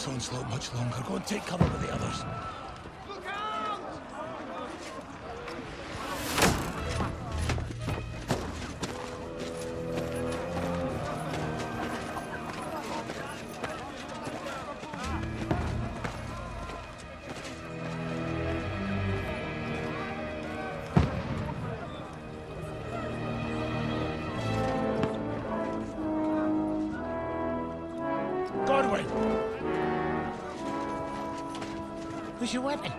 this onslaught much longer. Go and take cover with the others. Godwin! Where's your weapon?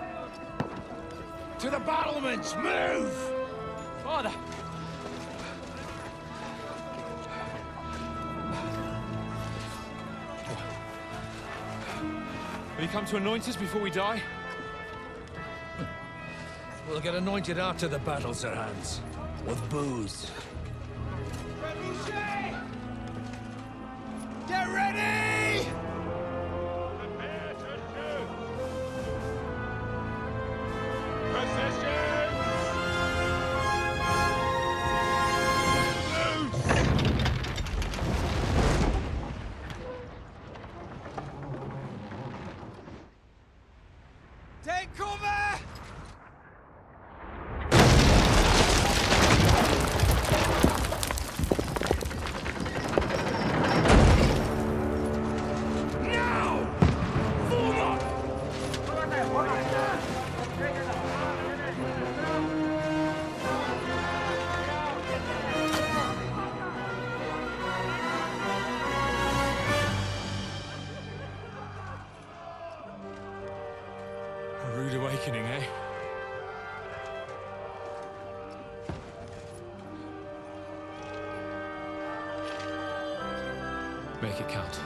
To the battlements! Move! Father! Will you come to anoint us before we die? We'll get anointed after the battles are hands. With booze. Get ready! Prepare to shoot! Position! Loose! Take cover! A rude awakening, eh? Make it count.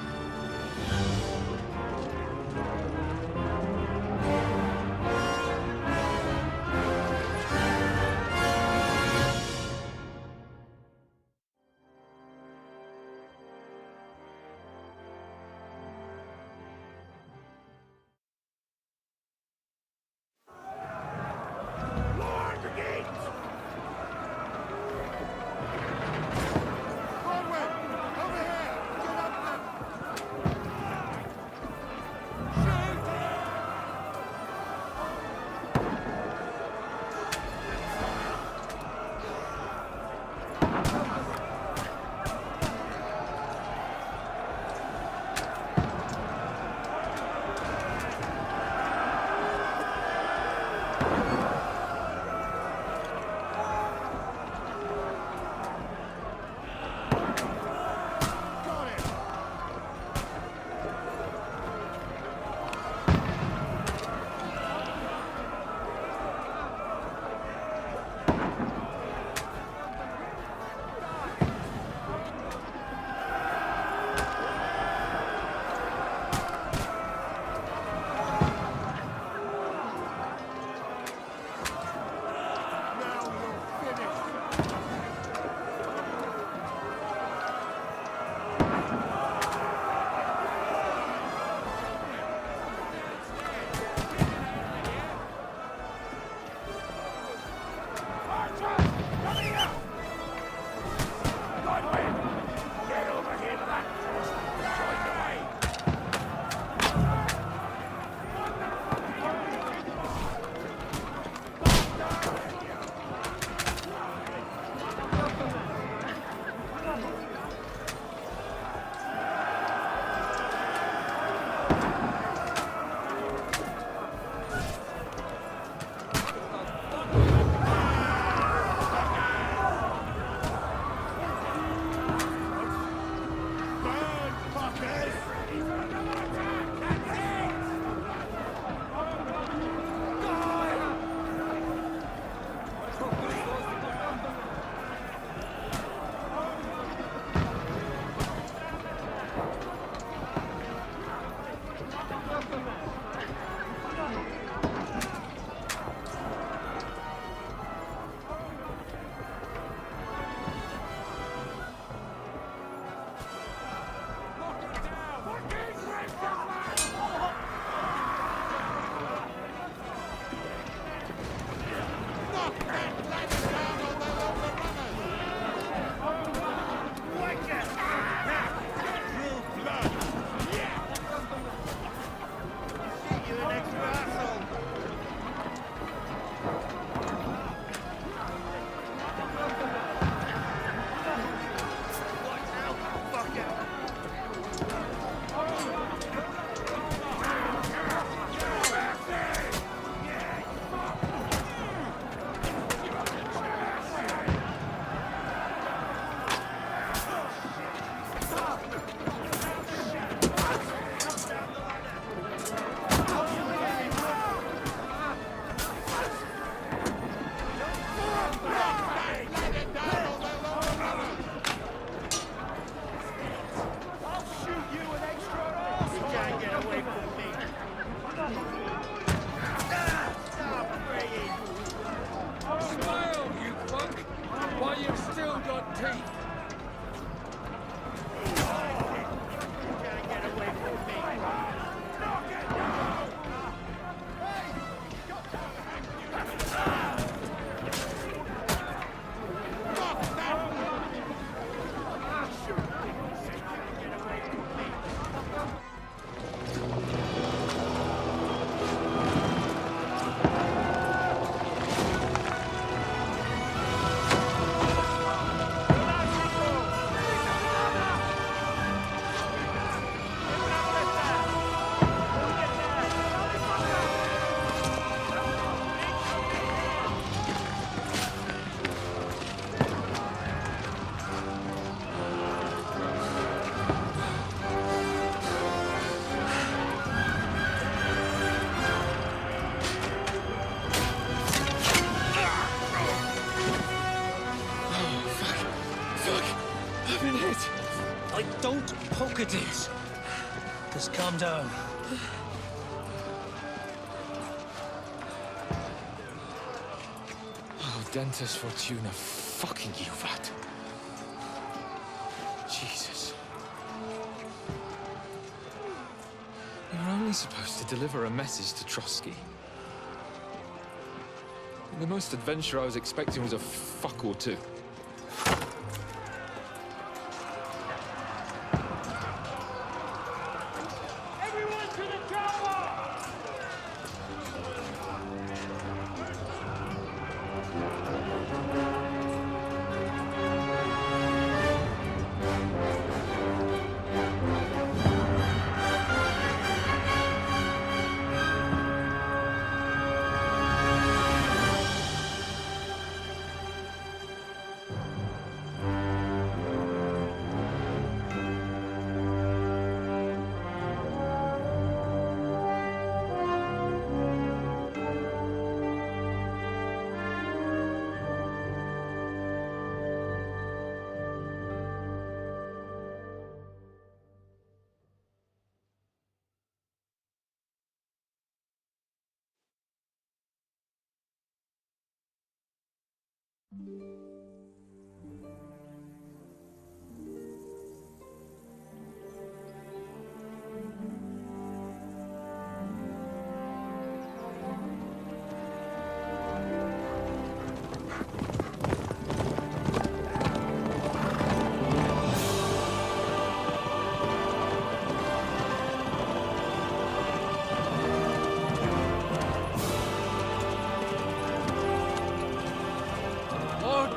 down. Oh, Dentes Fortuna, fucking you, vat. Jesus. You were only supposed to deliver a message to Trotsky. The most adventure I was expecting was a fuck or two. Everyone to the tower!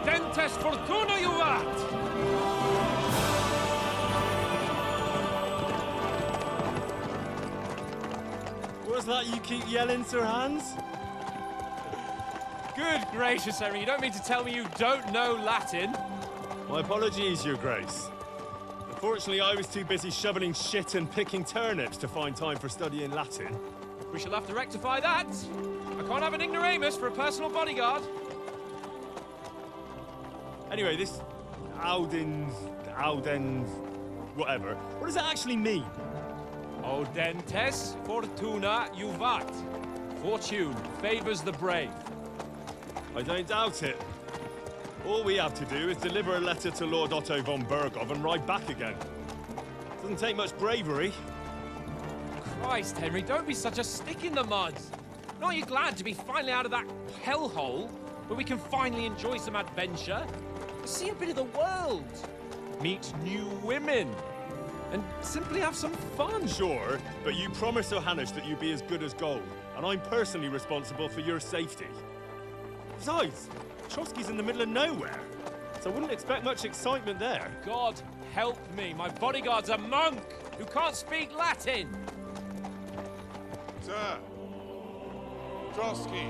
Dentes Fortuna, you vat! What's that you keep yelling, Sir Hans? Good gracious, Henry, you don't mean to tell me you don't know Latin? My apologies, Your Grace. Unfortunately, I was too busy shoveling shit and picking turnips to find time for studying Latin. We shall have to rectify that. I can't have an ignoramus for a personal bodyguard. Anyway, this Audens, whatever. What does that actually mean? O Dentes Fortuna Juvat. Fortune favors the brave. I don't doubt it. All we have to do is deliver a letter to Lord Otto von Bergov and ride back again. Doesn't take much bravery. Christ, Henry, don't be such a stick in the mud. Aren't you glad to be finally out of that hellhole where we can finally enjoy some adventure? See a bit of the world, meet new women, and simply have some fun. Sure, but you promised Johannes that you'd be as good as gold, and I'm personally responsible for your safety. Besides, Trotsky's in the middle of nowhere, so I wouldn't expect much excitement there. God help me, my bodyguard's a monk who can't speak Latin. Sir! Trotsky!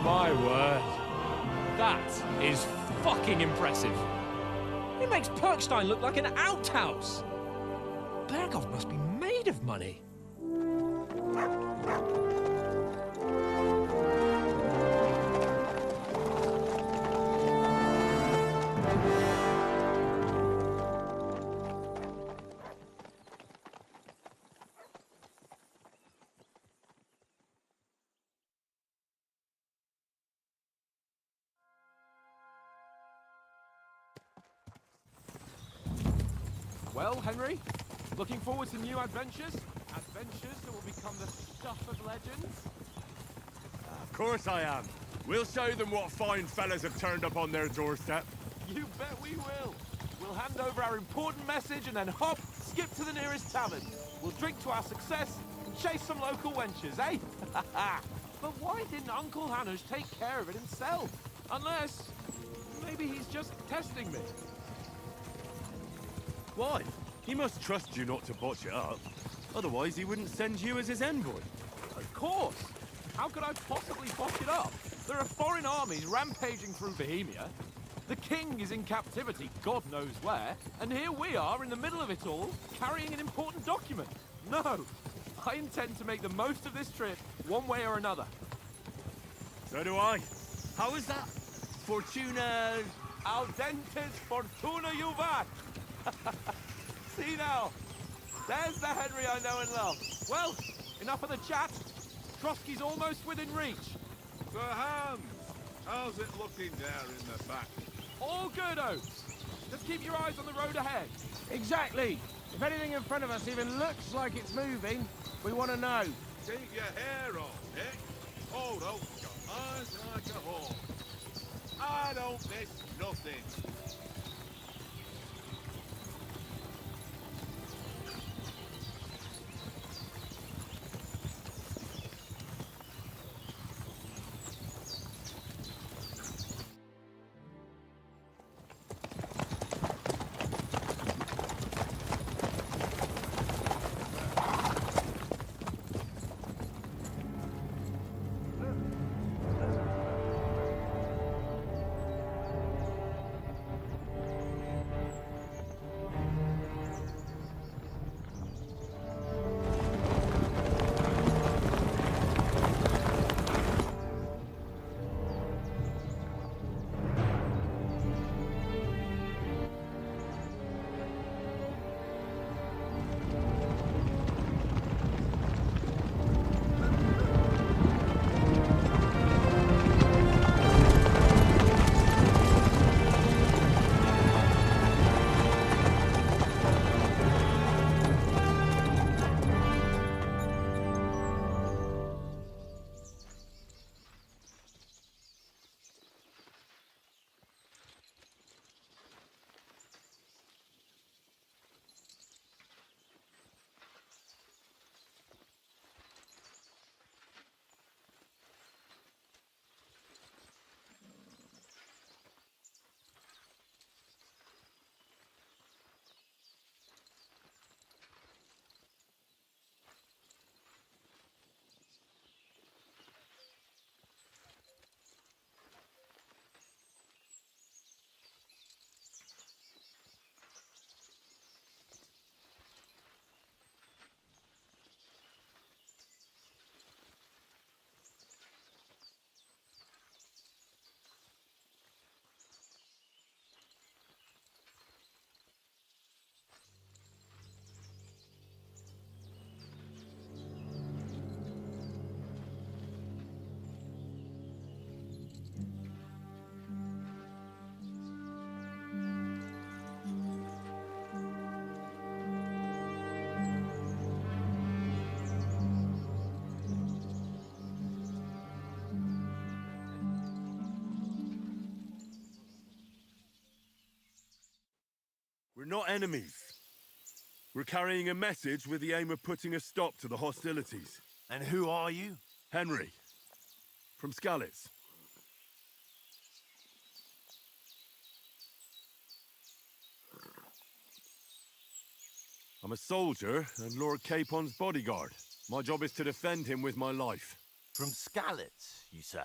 My word. That is fucking impressive. It makes Perkstein look like an outhouse. Bergov must be made of money. Well, Henry, looking forward to new adventures? Adventures that will become the stuff of legends? Of course I am. We'll show them what fine fellas have turned up on their doorstep. You bet we will. We'll hand over our important message and then hop, skip to the nearest tavern. We'll drink to our success and chase some local wenches, eh? But why didn't Uncle Hanush take care of it himself? Unless, maybe he's just testing me. Why? He must trust you not to botch it up. Otherwise, he wouldn't send you as his envoy. Of course. How could I possibly botch it up? There are foreign armies rampaging through Bohemia. The king is in captivity, God knows where, and here we are in the middle of it all, carrying an important document. No, I intend to make the most of this trip, one way or another. So do I. How is that? Fortuna... Audentes fortuna juvat! See now, there's the Henry I know and love. Well, enough of the chat. Trotsky's almost within reach. Sir Hans, how's it looking there in the back? All good, Oates. Just keep your eyes on the road ahead. Exactly. If anything in front of us even looks like it's moving, we want to know. Keep your hair on, Nick. Hold on, got eyes like a hawk. I don't miss nothing. We're not enemies. We're carrying a message with the aim of putting a stop to the hostilities. And who are you? Henry, from Skalitz. I'm a soldier and Lord Capon's bodyguard. My job is to defend him with my life. From Skalitz, you say?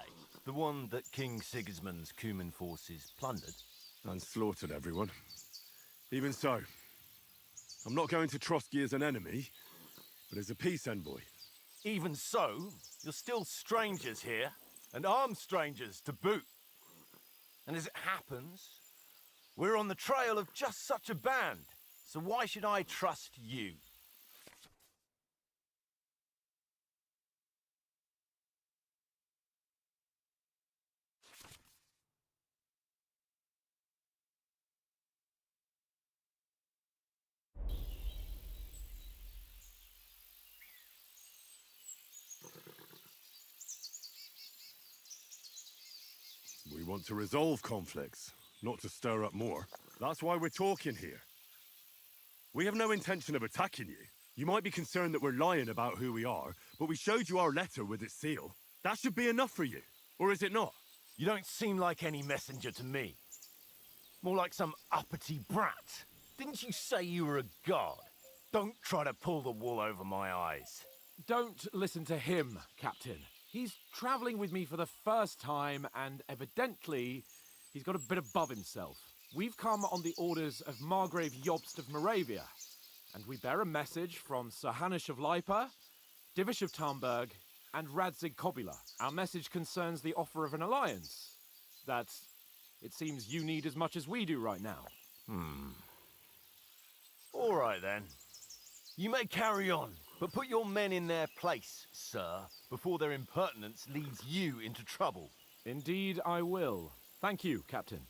The one that King Sigismund's Cuman forces plundered? And slaughtered everyone. Even so, I'm not going to Trotsky as an enemy, but as a peace envoy. Even so, you're still strangers here, and armed strangers to boot. And as it happens, we're on the trail of just such a band, so why should I trust you? We want to resolve conflicts, not to stir up more. That's why we're talking here. We have no intention of attacking you. You might be concerned that we're lying about who we are, but we showed you our letter with its seal. That should be enough for you, or is it not? You don't seem like any messenger to me. More like some uppity brat. Didn't you say you were a god? Don't try to pull the wool over my eyes. Don't listen to him, Captain. He's traveling with me for the first time, and evidently, He's got a bit above himself. We've come on the orders of Margrave Jobst of Moravia, and we bear a message from Sir Hanush of Lipa, Divish of Tarnberg, and Radzig Kobula. Our message concerns the offer of an alliance that it seems you need as much as we do right now. All right, then. You may carry on, but put your men in their place, sir, before their impertinence leads you into trouble. Indeed, I will. Thank you, Captain.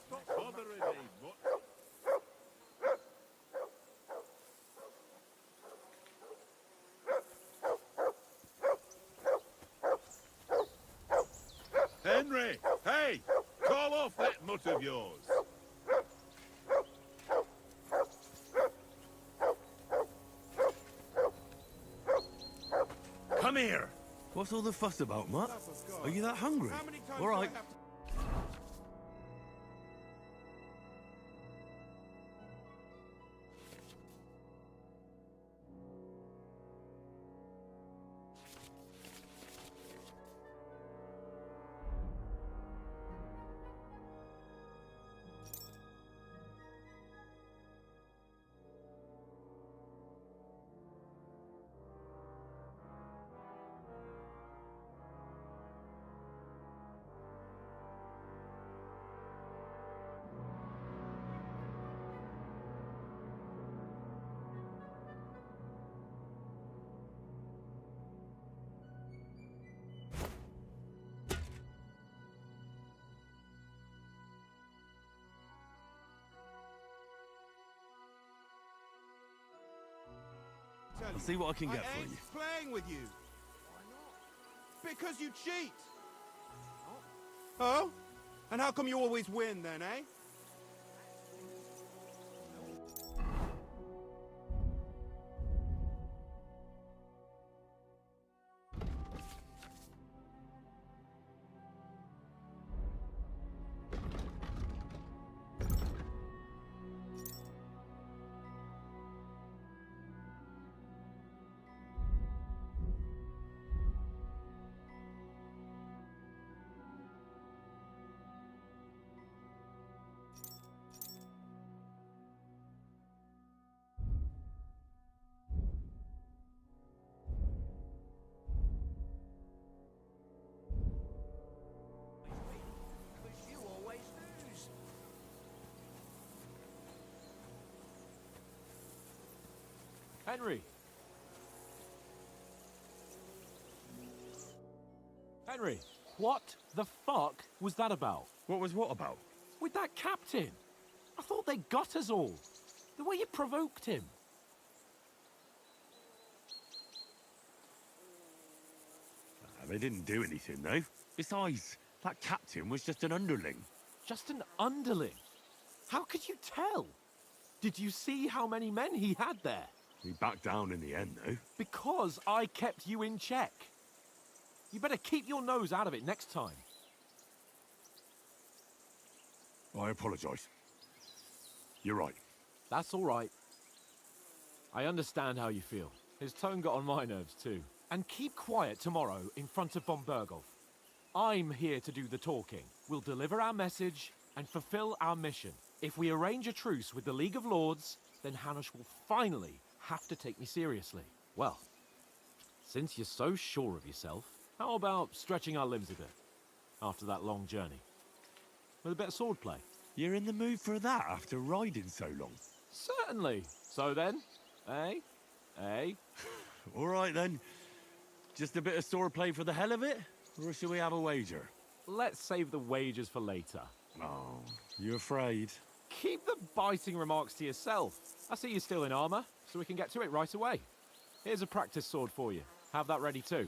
Stop bothering me, but... Henry! Hey! Call off that mutt of yours! Come here! What's all the fuss about, Mutt? Are you that hungry? All right. I'll see what I can get for you. Playing with you. Why not? Because you cheat. Oh? And how come you always win then, eh? Henry. Henry, what the fuck was that about? What was what about? With that captain? I thought they got us all. The way you provoked him. They didn't do anything, though. Besides, that captain was just an underling. Just an underling? How could you tell? Did you see how many men he had there? He backed down in the end, though. Because I kept you in check. You better keep your nose out of it next time. I apologise. You're right. That's all right. I understand how you feel. His tone got on my nerves too. And keep quiet tomorrow in front of von Berghoff. I'm here to do the talking. We'll deliver our message and fulfill our mission. If we arrange a truce with the League of Lords, then Hanush will finally have to take me seriously. Well, since you're so sure of yourself, how about stretching our limbs a bit after that long journey? With a bit of swordplay. You're in the mood for that after riding so long? Certainly. So then, eh? Eh? All right, then. Just a bit of swordplay for the hell of it? Or shall we have a wager? Let's save the wagers for later. Oh, you afraid? Keep the biting remarks to yourself. I see you're still in armor, so we can get to it right away. Here's a practice sword for you. Have that ready too.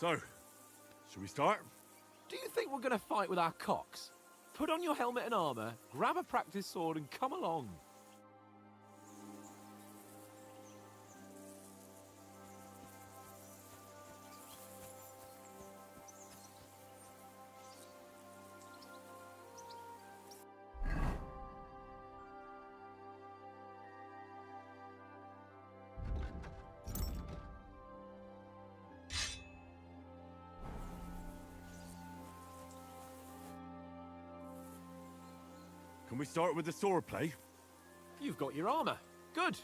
So, shall we start? Do you think we're going to fight with our cocks? Put on your helmet and armor, grab a practice sword and come along. Can we start with the swordplay? You've got your armor. Good.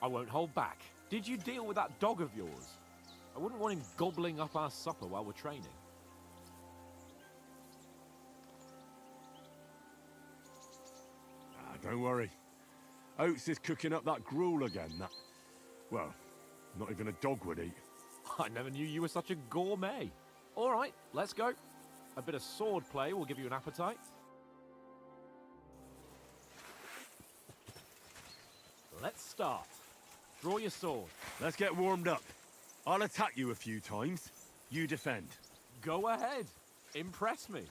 I won't hold back. Did you deal with that dog of yours? I wouldn't want him gobbling up our supper while we're training. Don't worry. Oates is cooking up that gruel again, that... Well, not even a dog would eat. I never knew you were such a gourmet. All right, let's go. A bit of sword play will give you an appetite. Let's start. Draw your sword. Let's get warmed up. I'll attack you a few times. You defend. Go ahead. Impress me.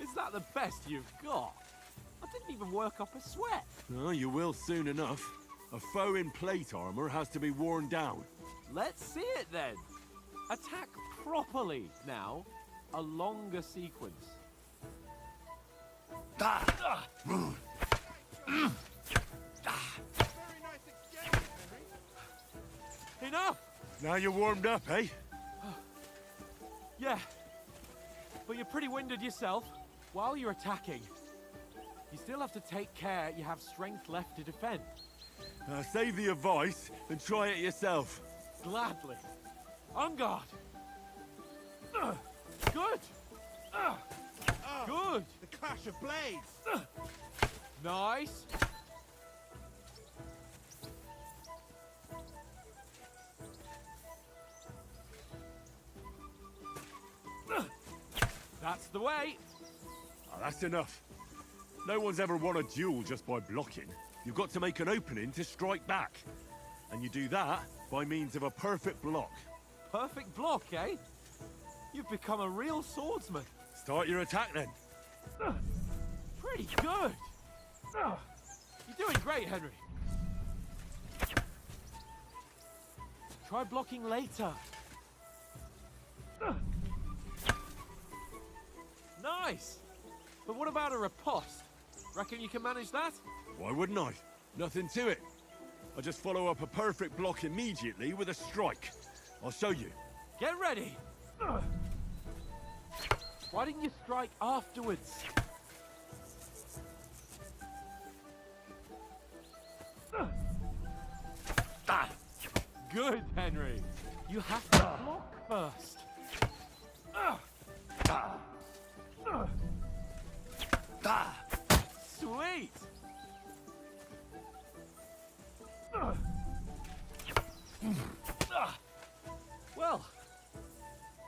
Is that the best you've got? I didn't even work up a sweat. Oh, you will soon enough. A foe in plate armor has to be worn down. Let's see it then. Attack properly now. A longer sequence. Very nice exchange, Henry. Enough! Now you're warmed up, eh? Yeah. But you're pretty winded yourself. While you're attacking, you still have to take care you have strength left to defend. Save the advice and try it yourself. Gladly. On guard. Good. Good. The clash of blades. Nice. That's the way. Oh, that's enough. No one's ever won a duel just by blocking. You've got to make an opening to strike back. And you do that by means of a perfect block. Perfect block, eh? You've become a real swordsman. Start your attack then. Pretty good. You're doing great, Henry. Try blocking later. Nice. But what about a riposte? Reckon you can manage that? Why wouldn't I? Nothing to it. I just follow up a perfect block immediately with a strike. I'll show you. Get ready. Why didn't you strike afterwards? Good, Henry. You have to block first. Sweet. Well,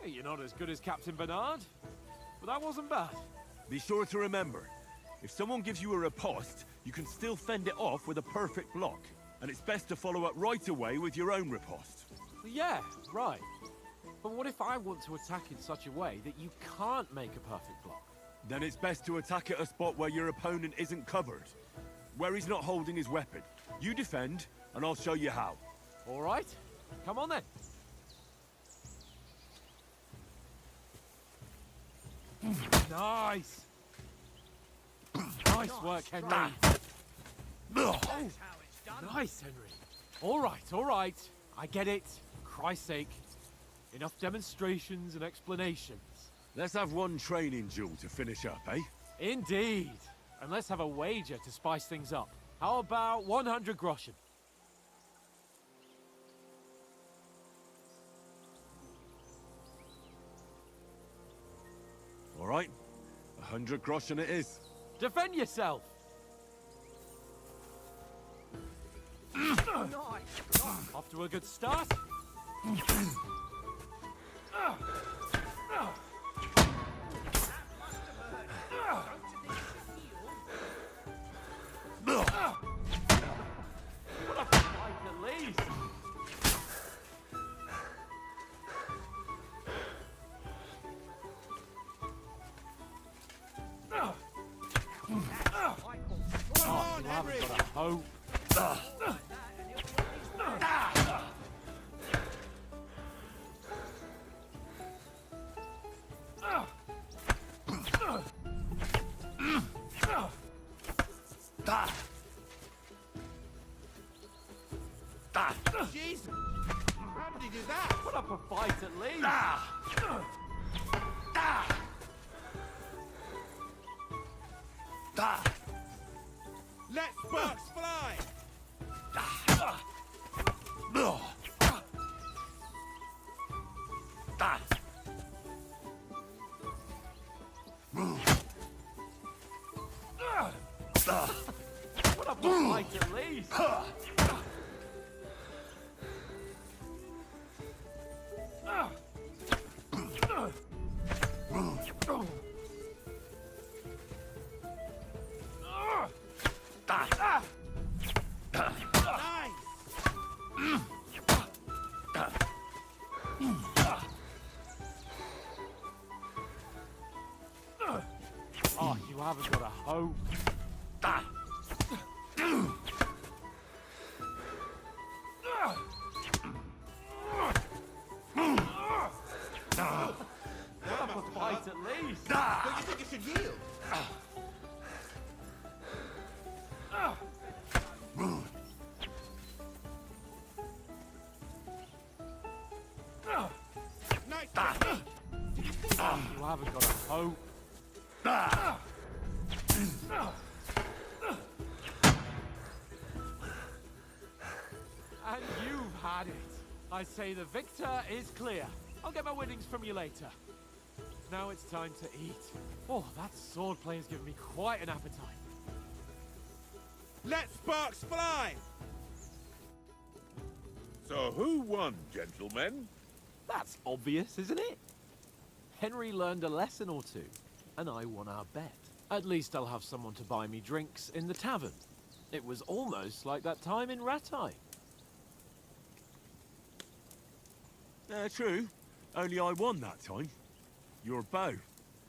you're not as good as Captain Bernard, but that wasn't bad. Be sure to remember, if someone gives you a riposte, you can still fend it off with a perfect block. And it's best to follow up right away with your own riposte. Yeah, right. But what if I want to attack in such a way that you can't make a perfect block? Then it's best to attack at a spot where your opponent isn't covered. Where he's not holding his weapon. You defend, and I'll show you how. All right, come on then. Nice. Nice work, Henry. Oh, nice, Henry. All right. I get it. Christ's sake. Enough demonstrations and explanations. Let's have one training duel to finish up, eh? Indeed. And let's have a wager to spice things up. How about 100 groschen? All right, 100 groschen it is. Defend yourself. Off to a good start. What a fight at least. Oh, you haven't got a hope. Jesus! How did he do that? Put up a fight at least. Let sparks fly! Put up a fight at least. Nice! Oh, you haven't got a hope. Put up a fight at least. Don't you think it should yield? Nice! You haven't got a hope. And you've had it. I say the victor is clear. I'll get my winnings from you later. Now it's time to eat. Oh, that sword play has given me quite an appetite. Let sparks fly! So who won, gentlemen? That's obvious, isn't it? Henry learned a lesson or two, and I won our bet. At least I'll have someone to buy me drinks in the tavern. It was almost like that time in Rattay. True. Only I won that time. Your bow,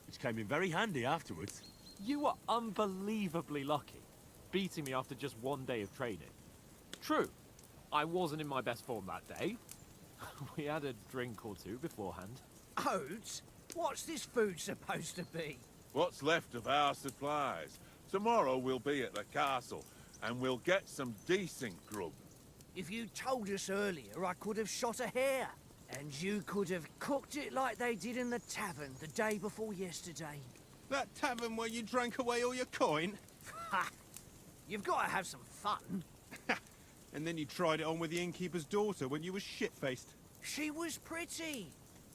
which came in very handy afterwards. You were unbelievably lucky, beating me after just one day of training. True, I wasn't in my best form that day. We had a drink or two beforehand. Oats? What's this food supposed to be? What's left of our supplies. Tomorrow we'll be at the castle, and we'll get some decent grub. If you told us earlier, I could have shot a hare. And you could have cooked it like they did in the tavern the day before yesterday. That tavern where you drank away all your coin? Ha! You've got to have some fun. And then you tried it on with the innkeeper's daughter when you were shit-faced. She was pretty.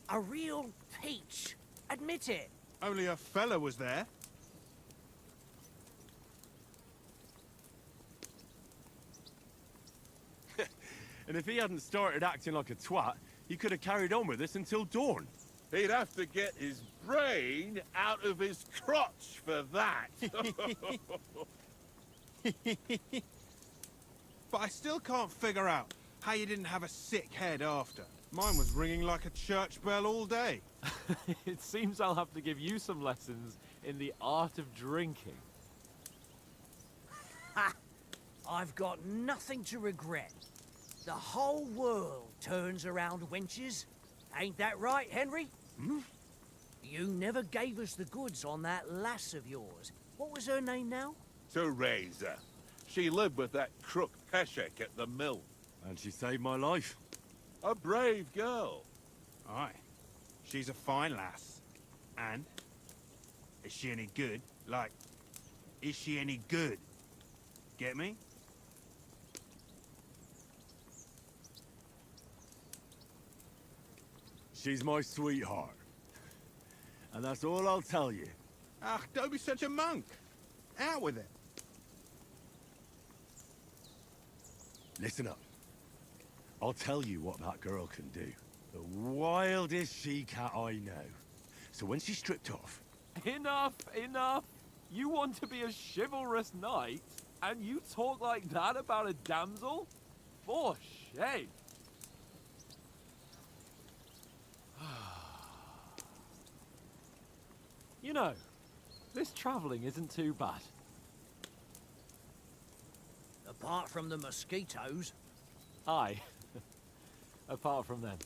A real peach. Admit it. Only a fella was there. And if he hadn't started acting like a twat, he could have carried on with us until dawn. He'd have to get his brain out of his crotch for that. But I still can't figure out how you didn't have a sick head after. Mine was ringing like a church bell all day. It seems I'll have to give you some lessons in the art of drinking. Ha! I've got nothing to regret. The whole world turns around wenches. Ain't that right, Henry? Hmm? You never gave us the goods on that lass of yours. What was her name now? Teresa. She lived with that crook Peshek at the mill. And she saved my life. A brave girl. Aye. She's a fine lass. And? Is she any good? Like, is she any good? Get me? She's my sweetheart. And that's all I'll tell you. Ah, don't be such a monk. Out with it. Listen up. I'll tell you what that girl can do. The wildest she-cat I know. So when she's stripped off... Enough, enough. You want to be a chivalrous knight, and you talk like that about a damsel? For shame. You know, this travelling isn't too bad. Apart from the mosquitoes. Aye. Apart from them.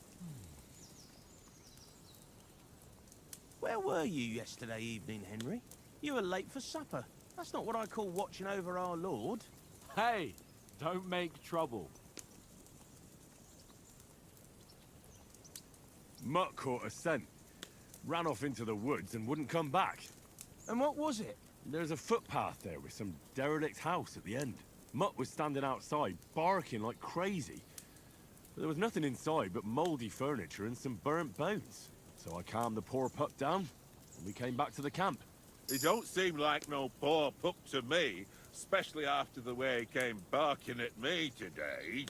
Where were you yesterday evening, Henry? You were late for supper. That's not what I call watching over our Lord. Hey, don't make trouble. Mutt caught a scent. Ran off into the woods and wouldn't come back. And what was it? There's a footpath there with some derelict house at the end. Mutt was standing outside, barking like crazy. But there was nothing inside but mouldy furniture and some burnt bones. So I calmed the poor pup down, and we came back to the camp. He don't seem like no poor pup to me, especially after the way he came barking at me today.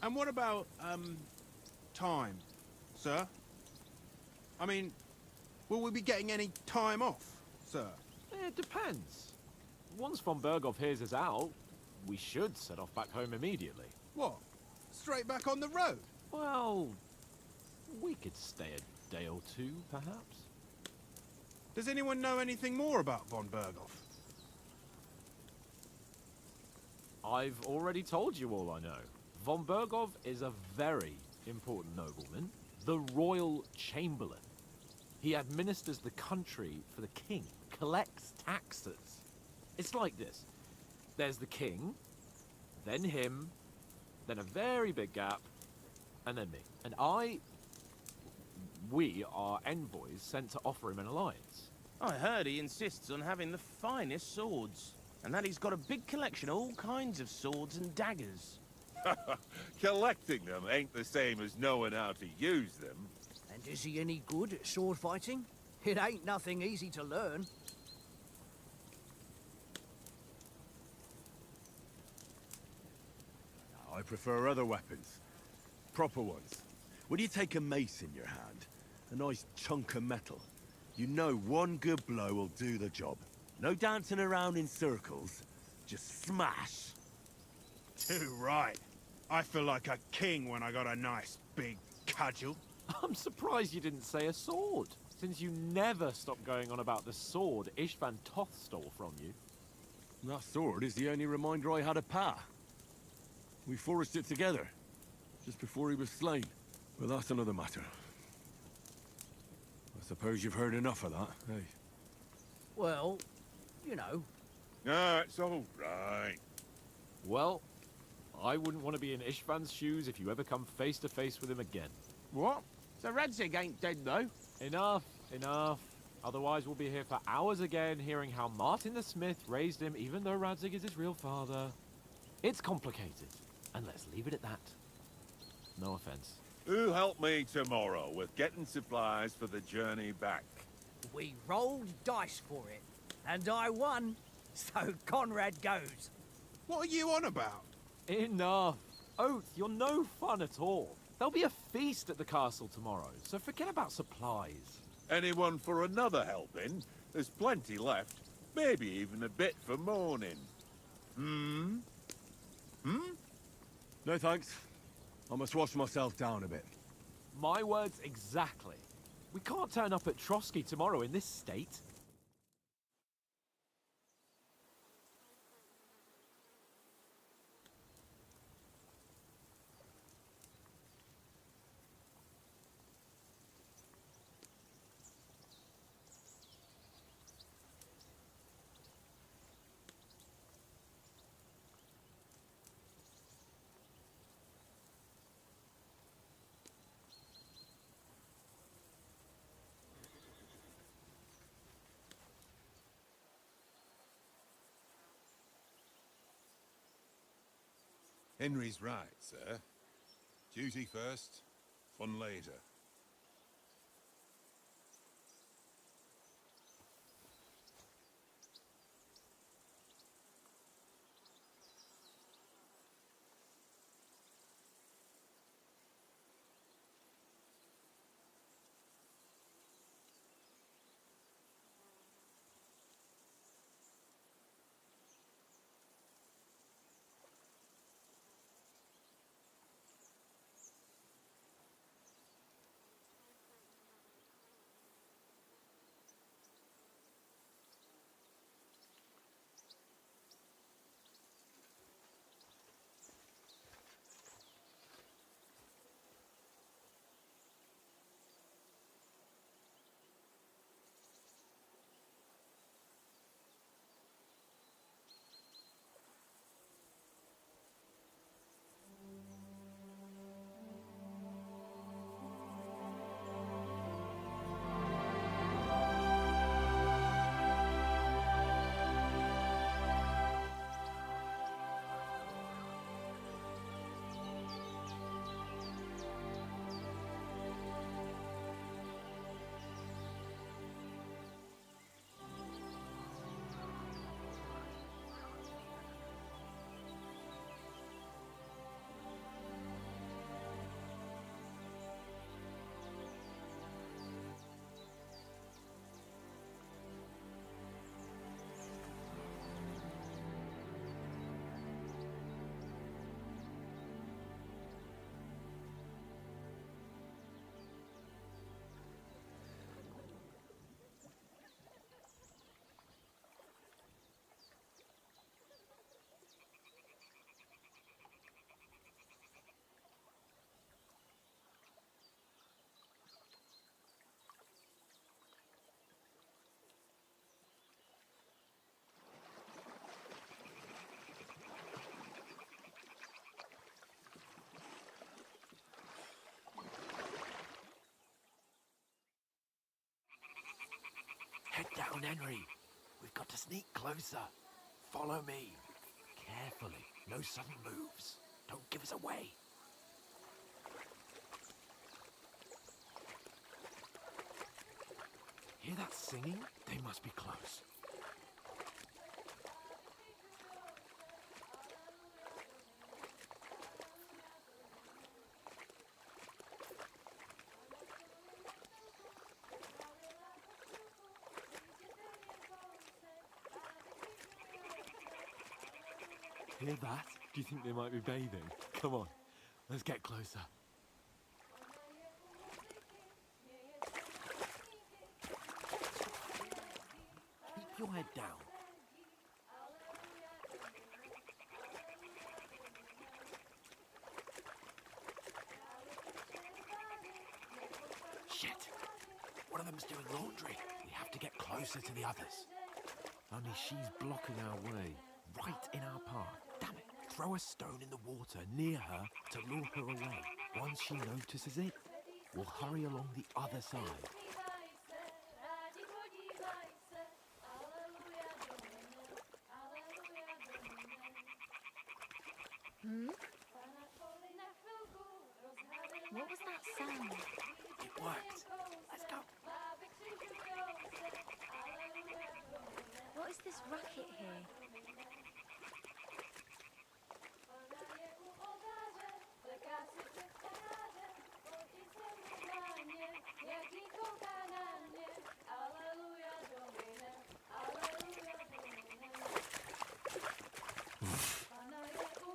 And what about, time, sir? I mean, will we be getting any time off, sir? It depends. Once von Berghoff hears us out, we should set off back home immediately. What? Straight back on the road? Well, we could stay a day or two, perhaps. Does anyone know anything more about von Berghoff? I've already told you all I know. Von Berghoff is a very important nobleman, the royal chamberlain. He administers the country for the king, collects taxes. It's like this. There's the king, then him, then a very big gap, and then me. And we are envoys sent to offer him an alliance. I heard he insists on having the finest swords, and that he's got a big collection of all kinds of swords and daggers. Collecting them ain't the same as knowing how to use them. And is he any good at sword fighting? It ain't nothing easy to learn. I prefer other weapons. Proper ones. When you take a mace in your hand, a nice chunk of metal, you know one good blow will do the job. No dancing around in circles, just smash. Too right. I feel like a king when I got a nice big cudgel. I'm surprised you didn't say a sword, since you never stop going on about the sword Ishvan Toth stole from you. That sword is the only reminder I had of Pa. We forged it together, just before he was slain. But that's another matter. I suppose you've heard enough of that, eh? Well, you know. No, it's all right. Well, I wouldn't want to be in Ishvan's shoes if you ever come face to face with him again. What? So Radzig ain't dead, though? Enough, enough. Otherwise we'll be here for hours again hearing how Martin the Smith raised him even though Radzig is his real father. It's complicated, and let's leave it at that. No offense. Who help me tomorrow with getting supplies for the journey back? We rolled dice for it, and I won, so Conrad goes. What are you on about? Enough. Oath, you're no fun at all. There'll be a feast at the castle tomorrow, so forget about supplies. Anyone for another helping? There's plenty left. Maybe even a bit for morning. Hmm? No thanks. I must wash myself down a bit. My words exactly. We can't turn up at Trotsky tomorrow in this state. Henry's right, sir. Duty first, fun later. Head down, Henry. We've got to sneak closer. Follow me. Carefully. No sudden moves. Don't give us away. Hear that singing? They must be close. Hear that? Do you think they might be bathing? Come on, let's get closer. Keep your head down. Shit! One of them's doing laundry. We have to get closer to the others. Only she's blocking our way, right in our path. Damn it! Throw a stone in the water near her to lure her away. Once she notices it, we'll hurry along the other side. What was that sound? It worked. Let's go. What is this racket here?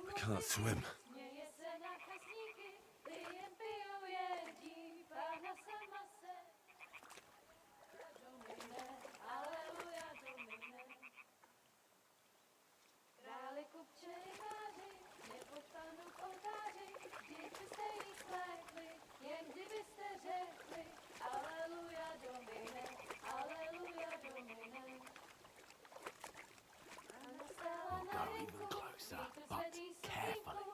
I can't swim. We'll go even closer, but carefully.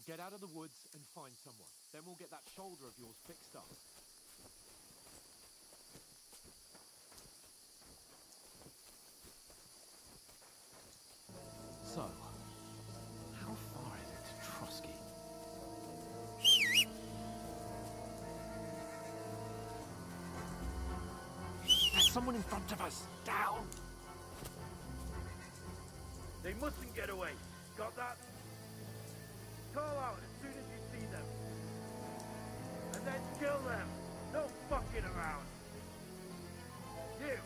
get out of the woods and find someone. Then we'll get that shoulder of yours fixed up. So, how far is it to Trotsky? There's someone in front of us! Down! They mustn't get away. Got that? Call out as soon as you see them. And then kill them. No fucking around. You,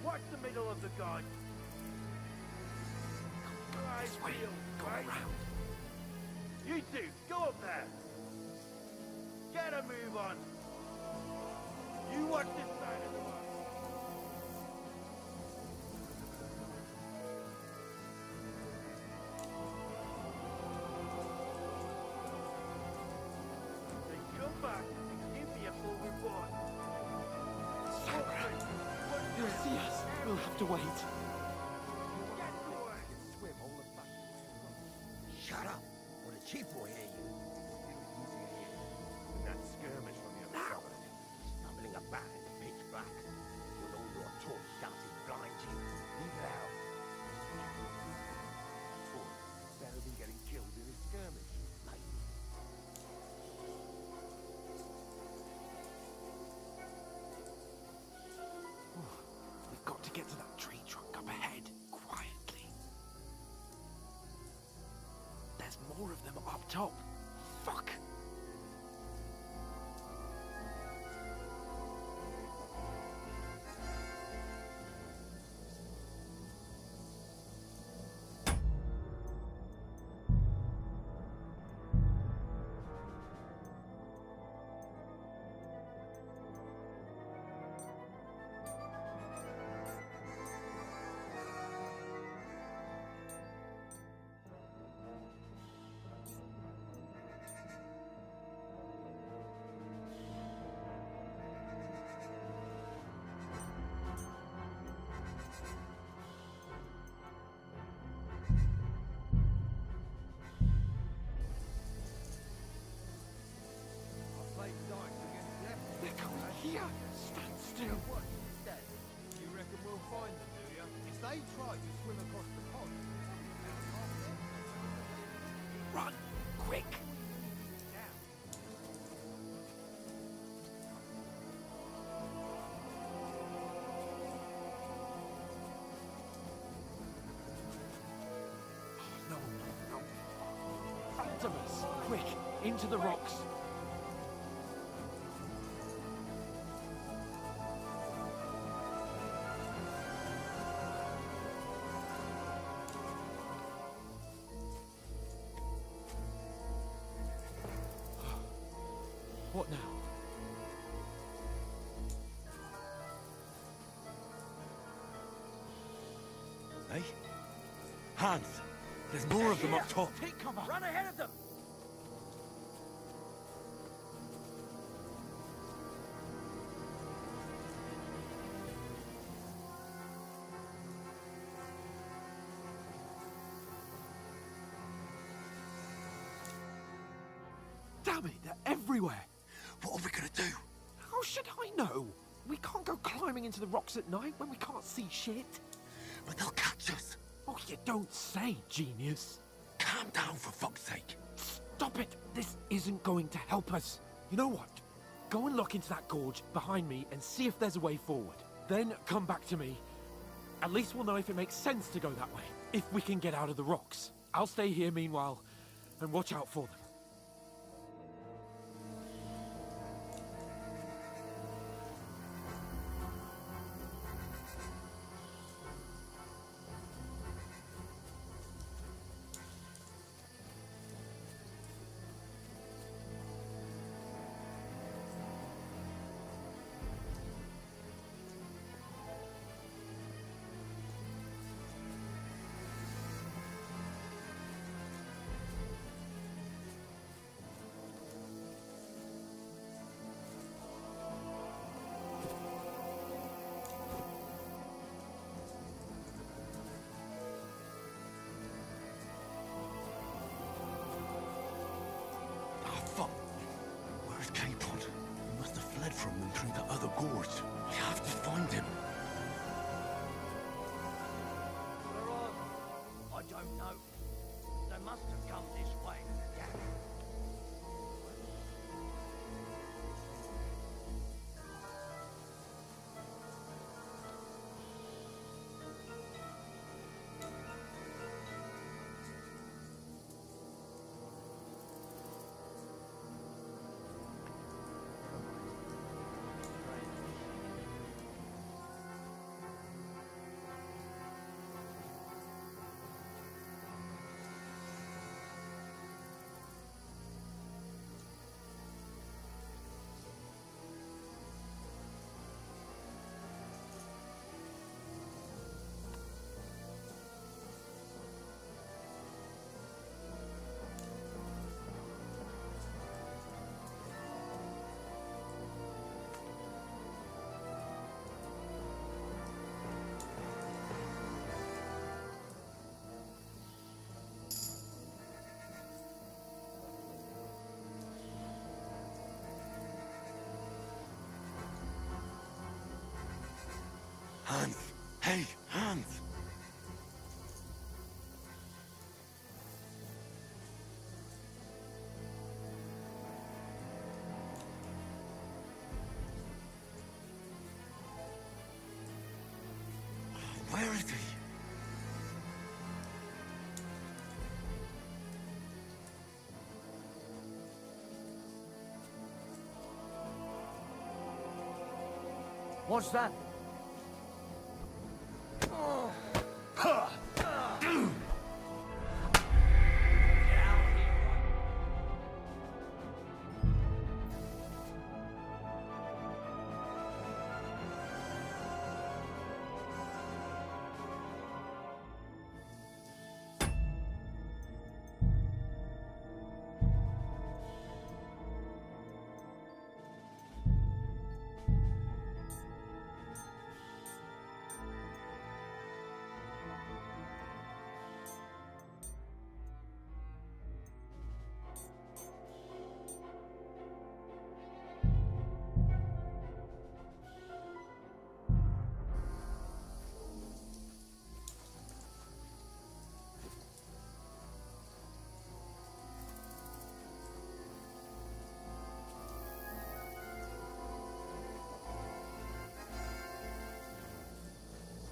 watch the middle of the gun. This way. Go around. You two, go up there. Get a move on. You watch this side of the road. Then come back and give me a full report. They'll see us. We'll have to wait. Get to work. Shut up, or the chief will hear you. That skirmish on the other side. Stumbling about in the pitch black. With all your talk starting blind you. Leave it out. Better than getting killed in a skirmish. Mate. We've got to get to that tree trunk up ahead, quietly. There's more of them up top. Fuck! They're coming here! Stand still! You reckon we'll find them, do you? If they try to swim across the pond, Run! Quick! No, no. Front of us! Quick! Into the rocks! What now? Hey? Hans! There's more of them up top. Take cover! Run ahead of them! Damn it, they're everywhere! What are we gonna do? How should I know? We can't go climbing into the rocks at night when we can't see shit. But they'll catch us. Oh, you don't say, genius. Calm down for fuck's sake. Stop it! This isn't going to help us. You know what? Go and look into that gorge behind me and see if there's a way forward. Then come back to me. At least we'll know if it makes sense to go that way. If we can get out of the rocks. I'll stay here meanwhile and watch out for them. through the other gorge. We have to find him. We're on. I don't know. They must have come this way. Yeah. Hans! Hey, Hans! Where is he? What's that?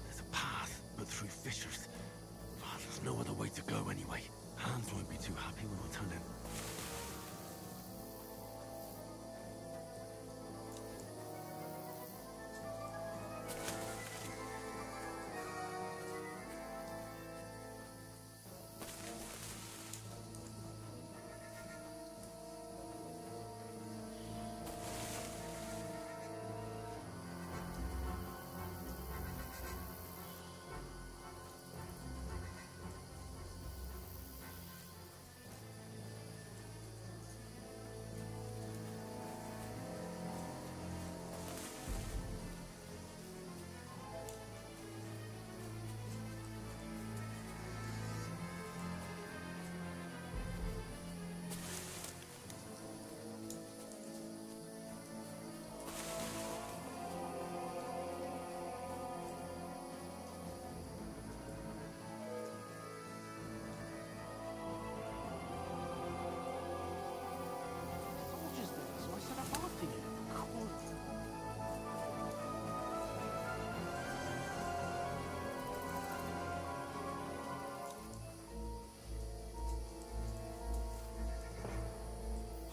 There's a path, but through fissures. Ah, there's no other way to go anyway. Hans won't be too happy when we turn in.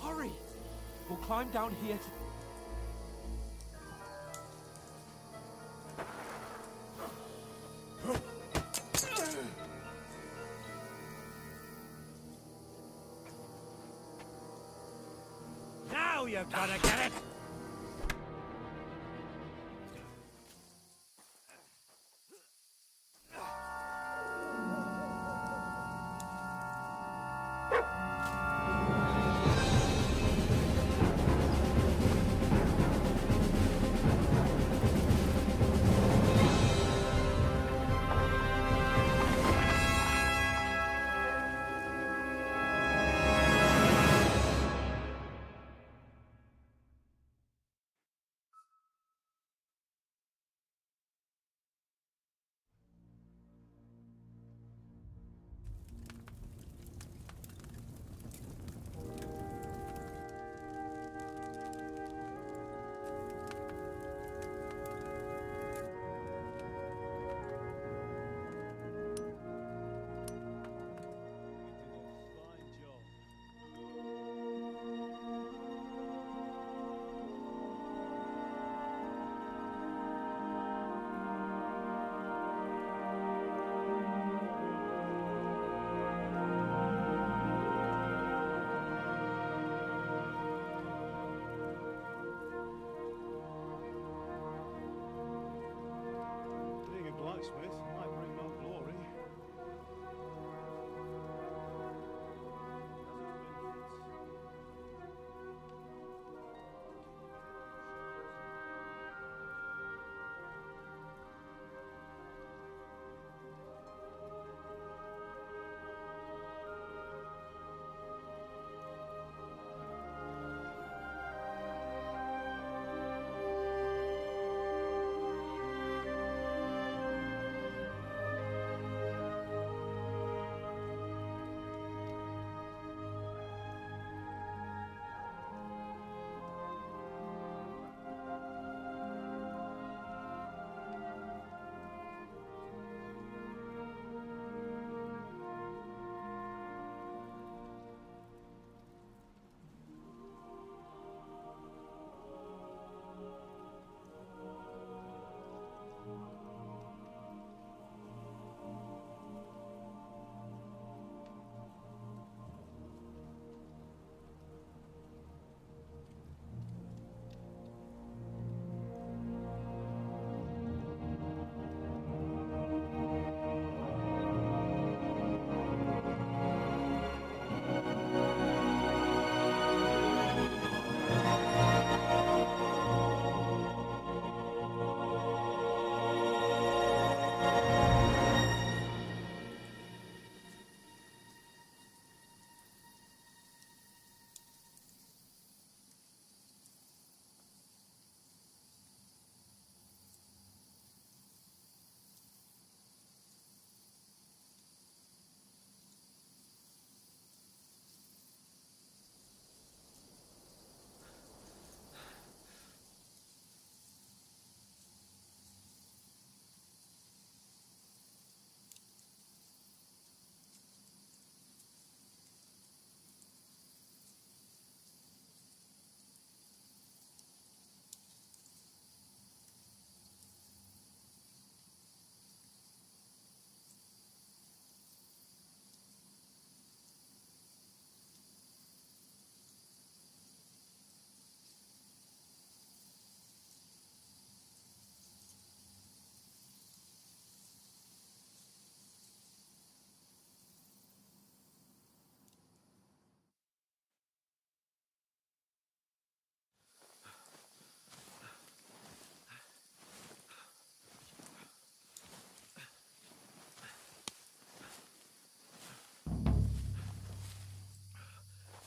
Hurry! We'll climb down here to... Now you're gonna get it! blacksmith might bring no glory.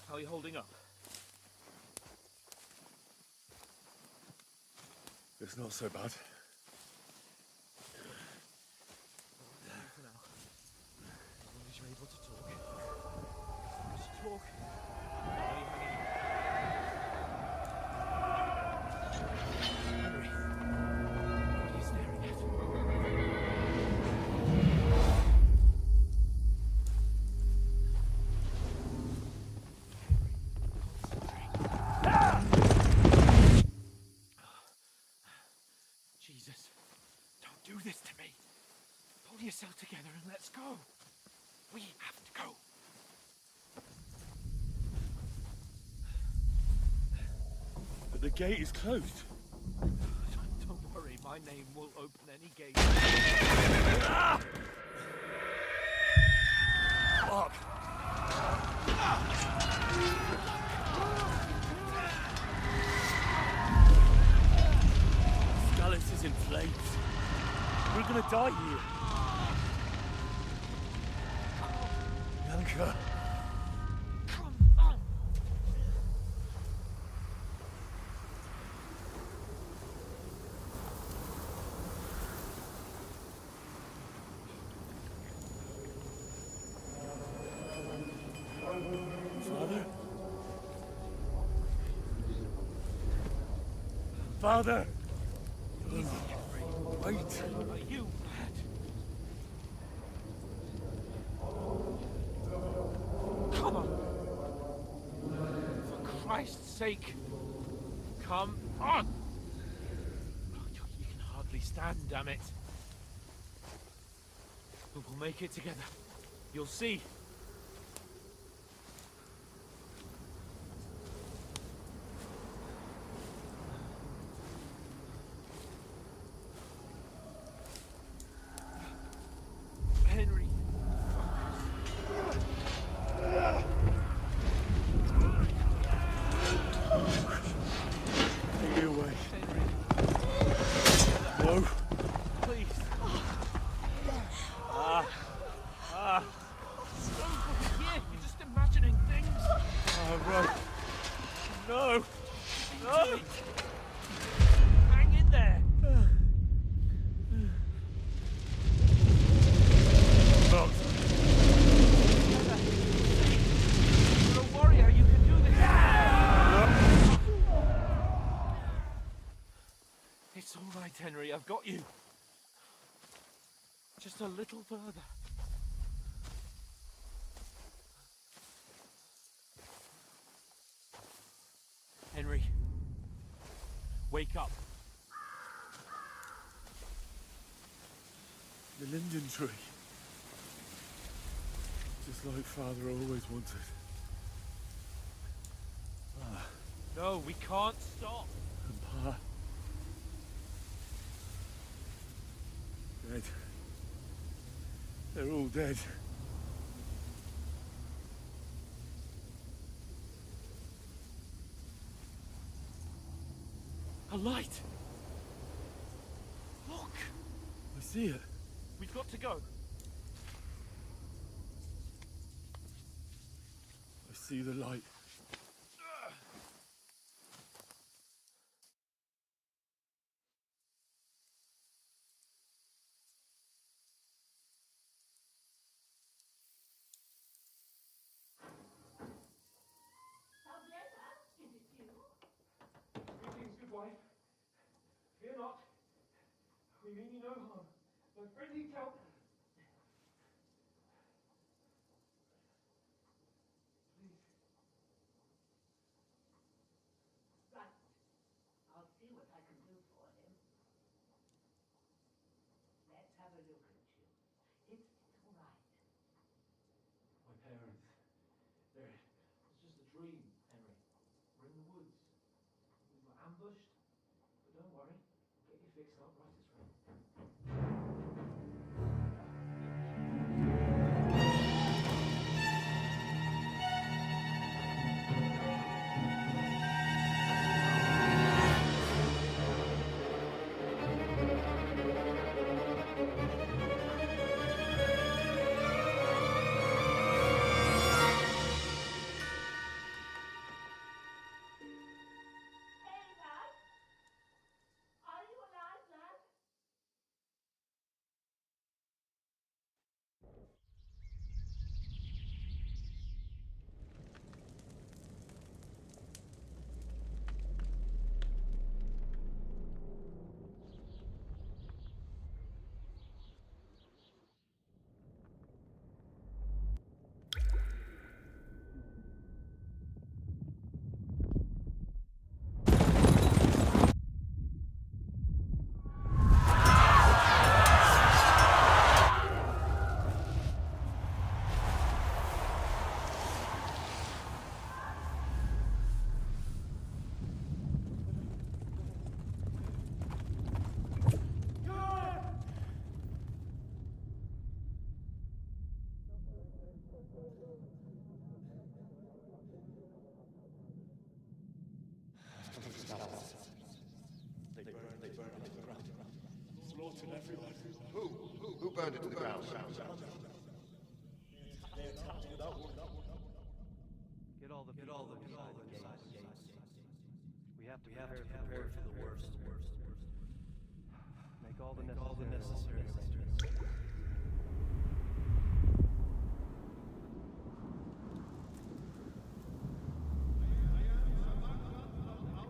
How are you holding up? It's not so bad. For now. As long as you're able to talk. Just talk. Why are you hanging in? Henry. What are you staring at? Jesus, don't do this to me. Pull yourself together and let's go. We have to go. But the gate is closed. Don't worry, my name will open any gate. Fuck! Scallis is in flames. We're gonna die here. Yanka. Come on. Father? Father! Wait! Are you mad? Come on. For Christ's sake. Come on. You can hardly stand, damn it. But we'll make it together. You'll see. Just a little further. Henry, wake up. The linden tree. Just like Father always wanted. No, we can't stop. And Pa. Dead. They're all dead. A light! Look! I see it. We've got to go. I see the light. Greetings, good wife. Fear not. We mean you no harm. My friend needs help. Please. Right. I'll see what I can do for him. Let's have a look at you. It's all right. My parents. It's just a dream, Henry. We're in the woods. We were ambushed. But don't worry. We'll get you fixed up right as rain. Hey, lad! Are you alive, lad? Who burned it to the ground? Get all the people inside the gates. We have to prepare for the worst. Make all the necessary arrangements. Get up now.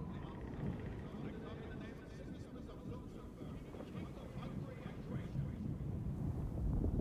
There's work to do.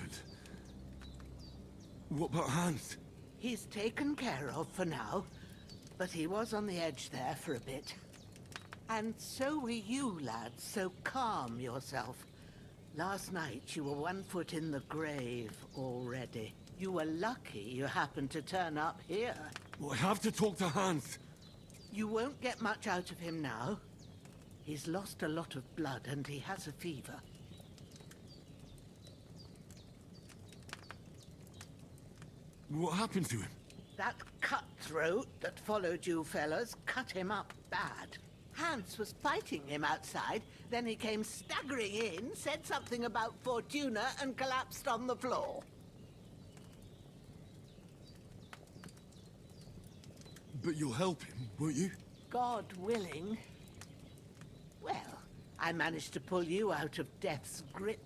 happened. What about Hans? He's taken care of for now, but he was on the edge there for a bit. And so were you, lads, so calm yourself. Last night you were 1 foot in the grave already. You were lucky you happened to turn up here. Well, I have to talk to Hans. You won't get much out of him now. He's lost a lot of blood and he has a fever. What happened to him? That cutthroat that followed you fellas cut him up bad. Hans was fighting him outside, then he came staggering in, said something about Fortuna, and collapsed on the floor. But you'll help him, won't you? God willing. Well, I managed to pull you out of death's grip,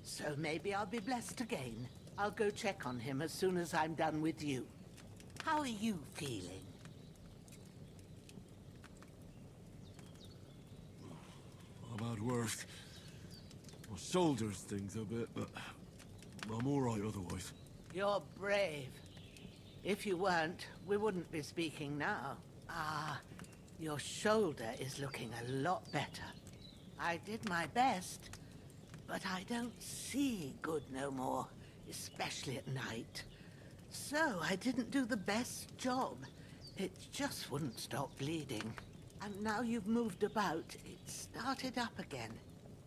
so maybe I'll be blessed again. I'll go check on him as soon as I'm done with you. How are you feeling? I've had worse. My shoulders stings a bit, but I'm all right otherwise. You're brave. If you weren't, we wouldn't be speaking now. Ah, your shoulder is looking a lot better. I did my best, but I don't see good no more, especially at night. So I didn't do the best job. It just wouldn't stop bleeding. And now you've moved about, it started up again.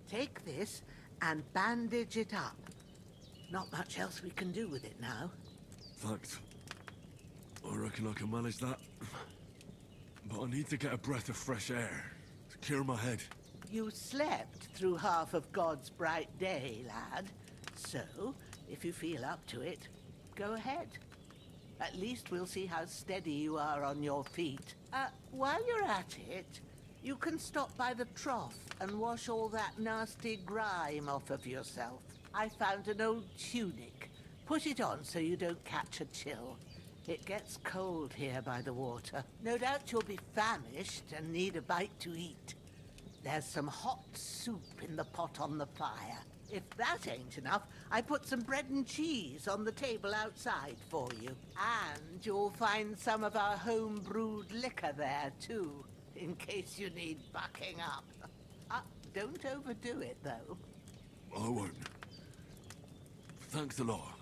Take this and bandage it up. Not much else we can do with it now. Thanks. I reckon I can manage that. But I need to get a breath of fresh air to clear my head. You slept through half of God's bright day, lad. So, if you feel up to it, go ahead. At least we'll see how steady you are on your feet. While you're at it, you can stop by the trough and wash all that nasty grime off of yourself. I found an old tunic. Put it on so you don't catch a chill. It gets cold here by the water. No doubt you'll be famished and need a bite to eat. There's some hot soup in the pot on the fire. If that ain't enough, I put some bread and cheese on the table outside for you. And you'll find some of our home-brewed liquor there, too, in case you need bucking up. Don't overdo it, though. I won't. Thanks a lot.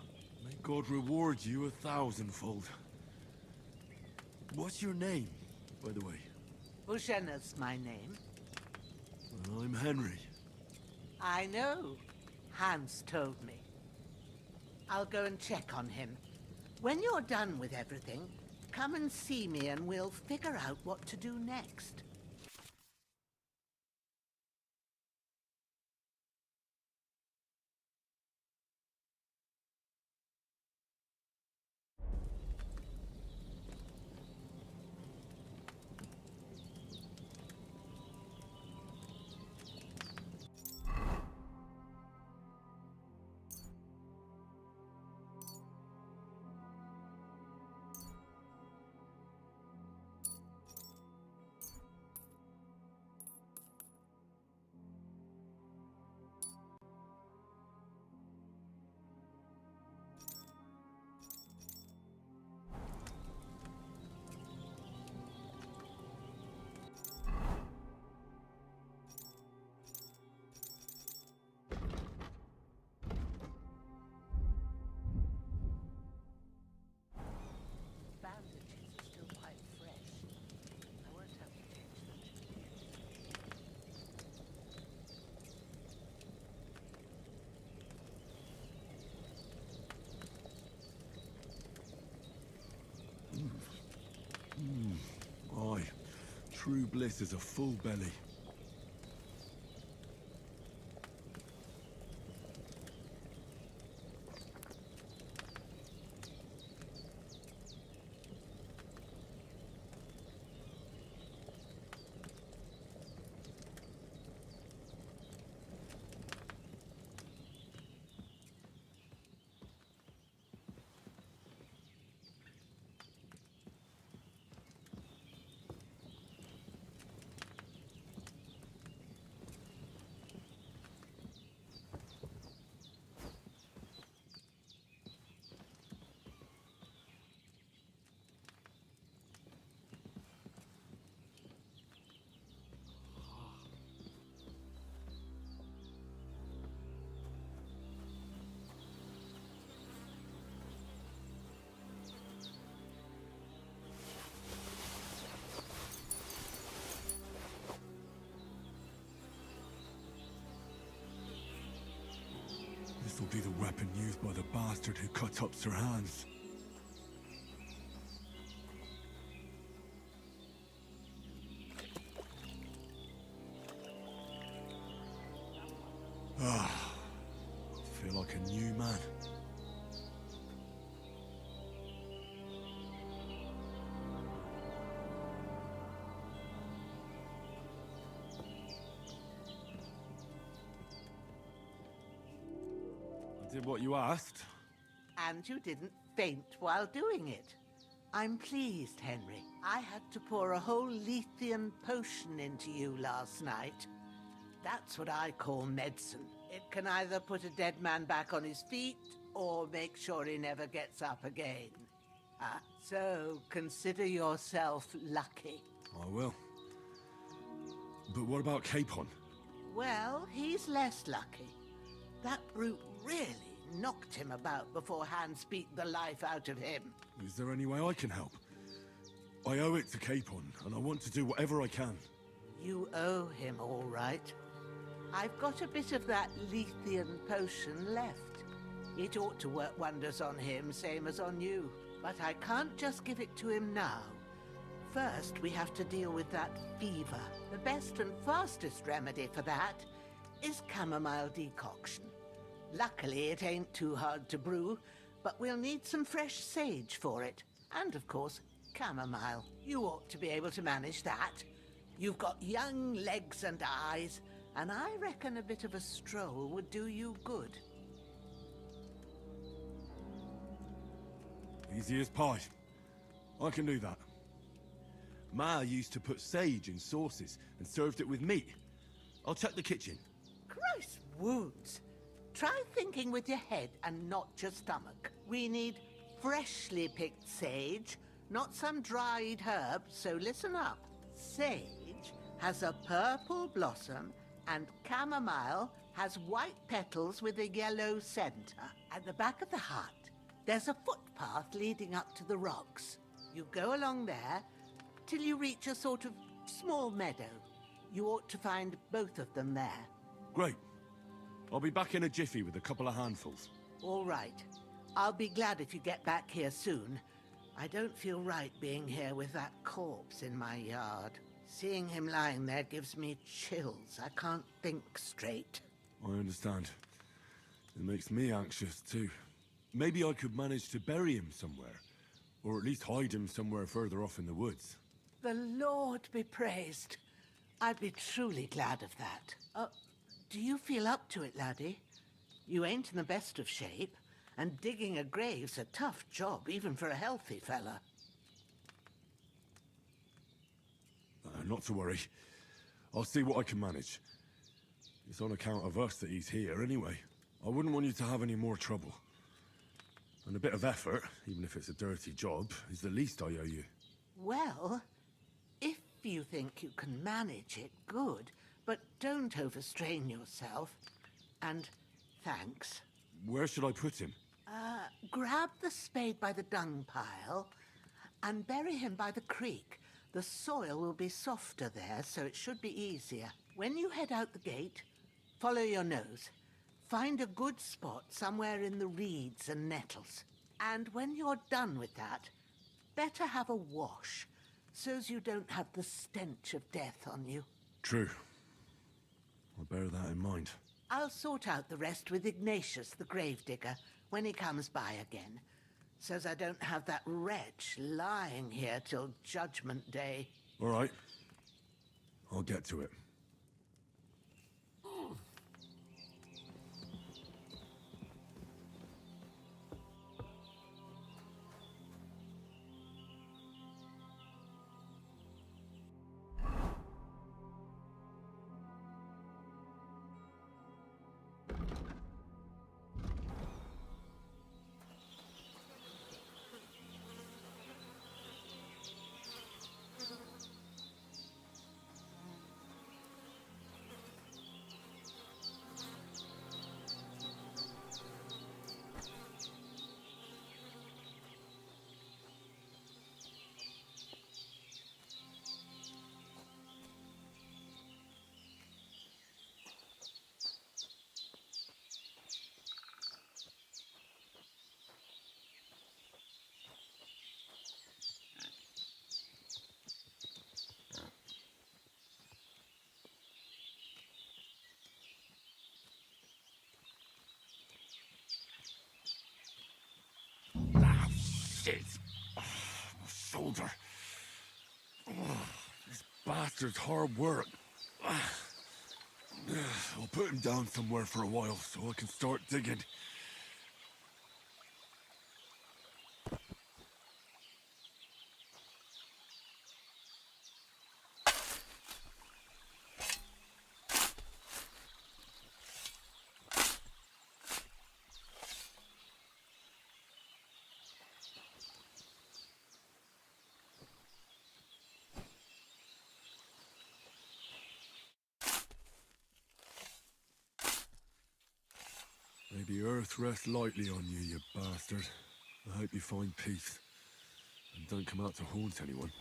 May God reward you 1,000-fold. What's your name, by the way? Bushenna's my name. Well, I'm Henry. I know. Hans told me. I'll go and check on him. When you're done with everything, come and see me and we'll figure out what to do next. Aye, true bliss is a full belly. This'll be the weapon used by the bastard who cut up Sir Hans. Ah, I feel like a new man. I did what you asked. And you didn't faint while doing it. I'm pleased, Henry. I had to pour a whole Lethean potion into you last night. That's what I call medicine. It can either put a dead man back on his feet, or make sure he never gets up again. So consider yourself lucky. I will. But what about Capon? Well, he's less lucky. That brute really knocked him about before Hans beat the life out of him. Is there any way I can help? I owe it to Capon, and I want to do whatever I can. You owe him, all right. I've got a bit of that Lethean potion left. It ought to work wonders on him, same as on you. But I can't just give it to him now. First, we have to deal with that fever. The best and fastest remedy for that is chamomile decoction. Luckily, it ain't too hard to brew, but we'll need some fresh sage for it. And, of course, chamomile. You ought to be able to manage that. You've got young legs and eyes, and I reckon a bit of a stroll would do you good. Easy as pie. I can do that. Ma used to put sage in sauces and served it with meat. I'll check the kitchen. Christ wounds! Try thinking with your head and not your stomach. We need freshly picked sage, not some dried herb, so listen up. Sage has a purple blossom, and chamomile has white petals with a yellow center. At the back of the hut, there's a footpath leading up to the rocks. You go along there till you reach a sort of small meadow. You ought to find both of them there. Great. I'll be back in a jiffy with a couple of handfuls. All right. I'll be glad if you get back here soon. I don't feel right being here with that corpse in my yard. Seeing him lying there gives me chills. I can't think straight. I understand. It makes me anxious too. Maybe I could manage to bury him somewhere. Or at least hide him somewhere further off in the woods. The Lord be praised. I'd be truly glad of that. Do you feel up to it, laddie? You ain't in the best of shape, and digging a grave's a tough job, even for a healthy fella. Not to worry. I'll see what I can manage. It's on account of us that he's here anyway. I wouldn't want you to have any more trouble. And a bit of effort, even if it's a dirty job, is the least I owe you. Well, if you think you can manage it, good. But don't overstrain yourself. And thanks. Where should I put him? Grab the spade by the dung pile and bury him by the creek. The soil will be softer there, so it should be easier. When you head out the gate, follow your nose. Find a good spot somewhere in the reeds and nettles. And when you're done with that, better have a wash, so's you don't have the stench of death on you. True. I'll bear that in mind. I'll sort out the rest with Ignatius, the gravedigger, when he comes by again, so's I don't have that wretch lying here till Judgment Day. All right. I'll get to it. Shit! Oh, my shoulder. Oh, this bastard's hard work. I'll put him down somewhere for a while so I can start digging. May the earth rest lightly on you, you bastard. I hope you find peace. And don't come out to haunt anyone.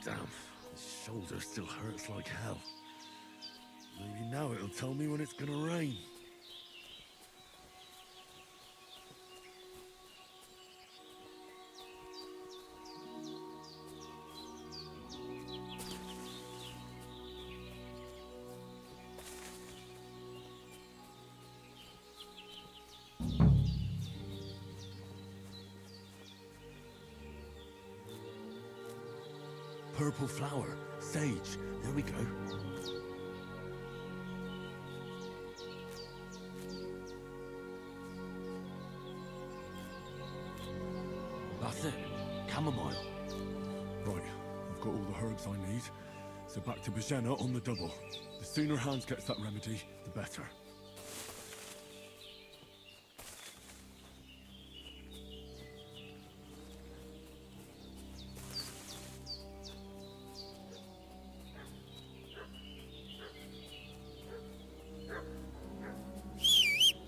Damn, this shoulder still hurts like hell. Maybe now it'll tell me when it's gonna rain. Purple flower, sage, there we go. That's it, chamomile. Right, I've got all the herbs I need, so back to Bajena on the double. The sooner Hans gets that remedy, the better.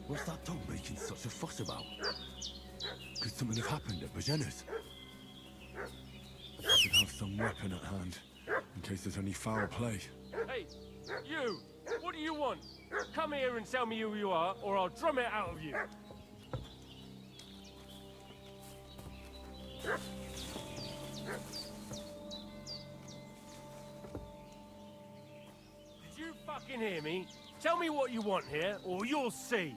What's that dog making such a fuss about? Could something have happened at Bajena's? I should have some weapon at hand, in case there's any foul play. Hey, you! What do you want? Come here and tell me who you are, or I'll drum it out of you. Did you fucking hear me? Tell me what you want here, or you'll see.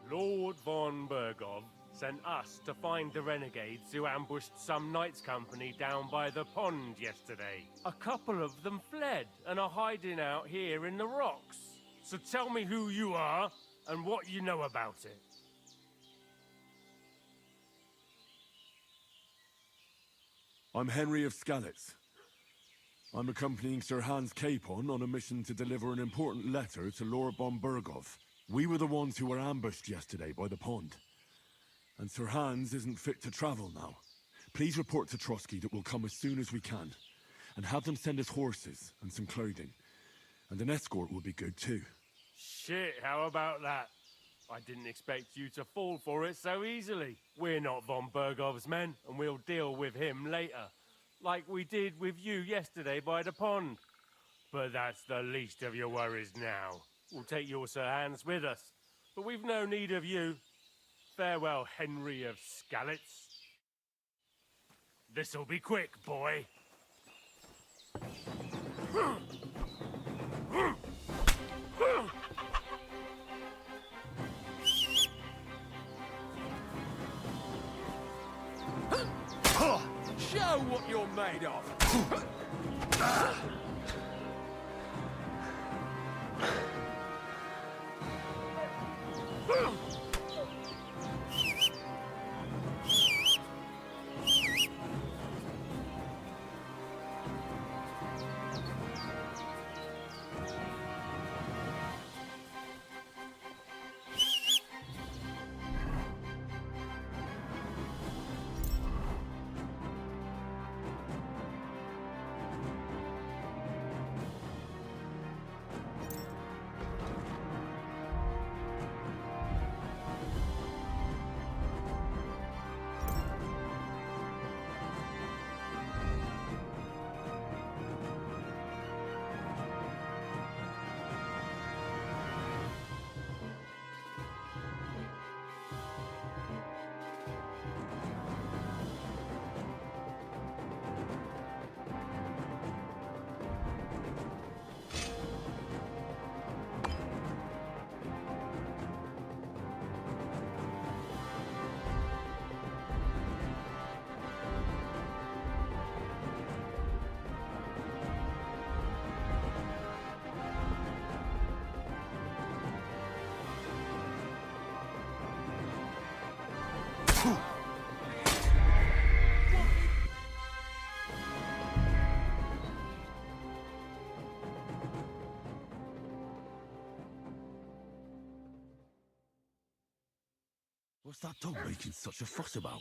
Lord von Bergov sent us to find the renegades who ambushed some knights' company down by the pond yesterday. A couple of them fled and are hiding out here in the rocks. So tell me who you are and what you know about it. I'm Henry of Skalitz. I'm accompanying Sir Hans Capon on a mission to deliver an important letter to Lord von Bergov. We were the ones who were ambushed yesterday by the pond. And Sir Hans isn't fit to travel now. Please report to Trotsky that we'll come as soon as we can. And have them send us horses and some clothing. And an escort will be good too. Shit, how about that? I didn't expect you to fall for it so easily. We're not von Bergov's men, and we'll deal with him later. Like we did with you yesterday by the pond. But that's the least of your worries now. We'll take your Sir Hans with us, but we've no need of you. Farewell, Henry of Skalitz. This'll be quick, boy. what you're made of. What's that dog making such a fuss about?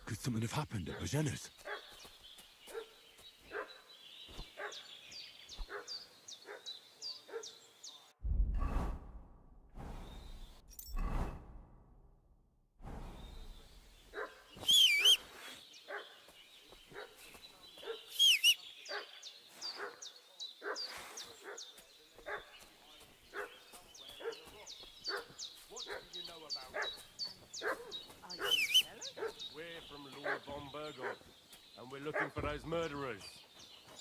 Could something have happened at Bajena's? What do you know about We're from Lord von Burgov, and we're looking for those murderers.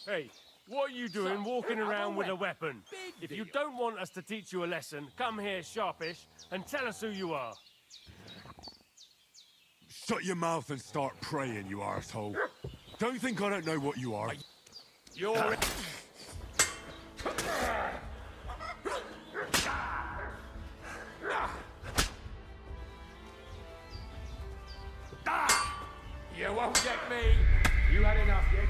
Hey, what are you doing walking around with a weapon? If you don't want us to teach you a lesson, come here sharpish and tell us who you are. Shut your mouth and start praying, you arsehole. Don't think I don't know what you are. You're... You won't get me! You had enough yet?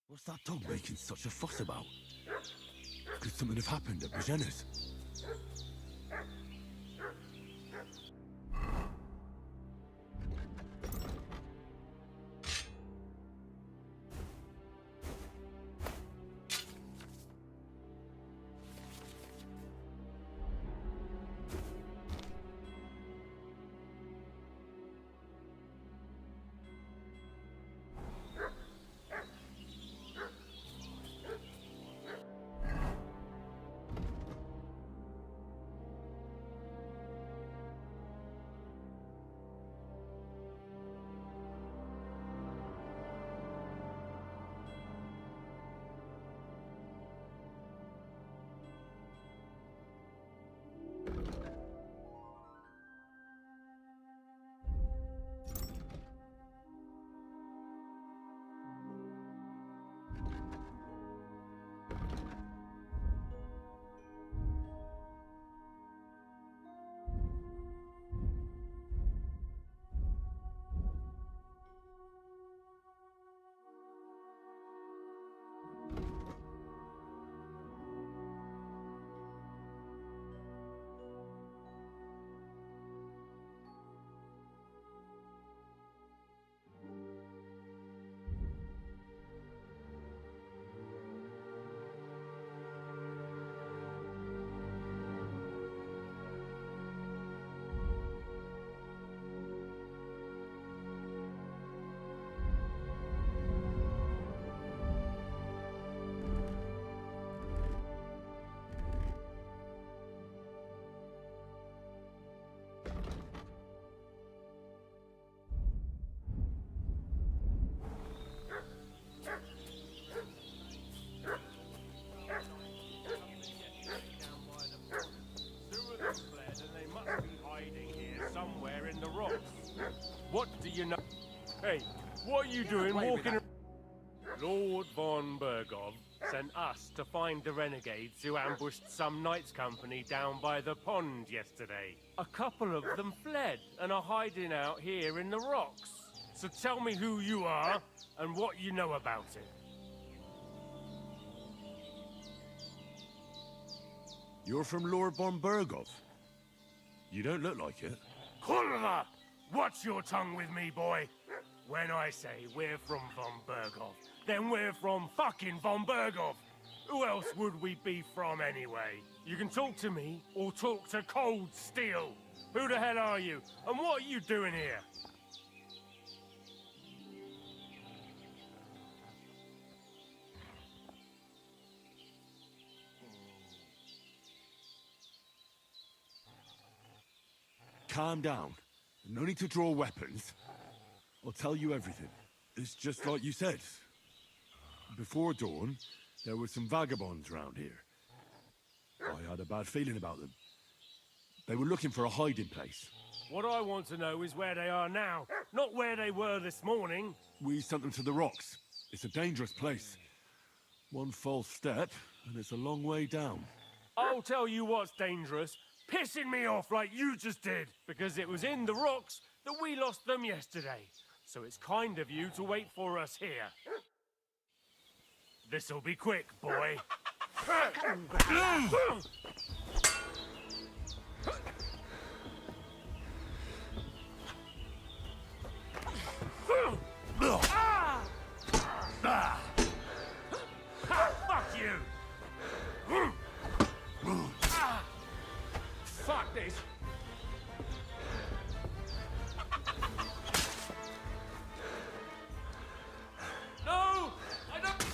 What's that dog making such a fuss about? Could something have happened at Bajena's? Hey, what are you doing walking around? Lord von Bergov sent us to find the renegades who ambushed some knights' company down by the pond yesterday. A couple of them fled and are hiding out here in the rocks. So tell me who you are and what you know about it. You're from Lord von Bergov? You don't look like it. Kurva! Watch your tongue with me, boy. When I say we're from von Bergov, then we're from fucking von Bergov. Who else would we be from anyway? You can talk to me or talk to Cold Steel. Who the hell are you? And what are you doing here? Calm down. No need to draw weapons. I'll tell you everything. It's just like you said. Before dawn, there were some vagabonds round here. I had a bad feeling about them. They were looking for a hiding place. What I want to know is where they are now, not where they were this morning. We sent them to the rocks. It's a dangerous place. One false step, and it's a long way down. I'll tell you what's dangerous. Pissing me off like you just did. Because it was in the rocks that we lost them yesterday. So it's kind of you to wait for us here. This'll be quick, boy. Fuck you! Fuck this! No! I don't...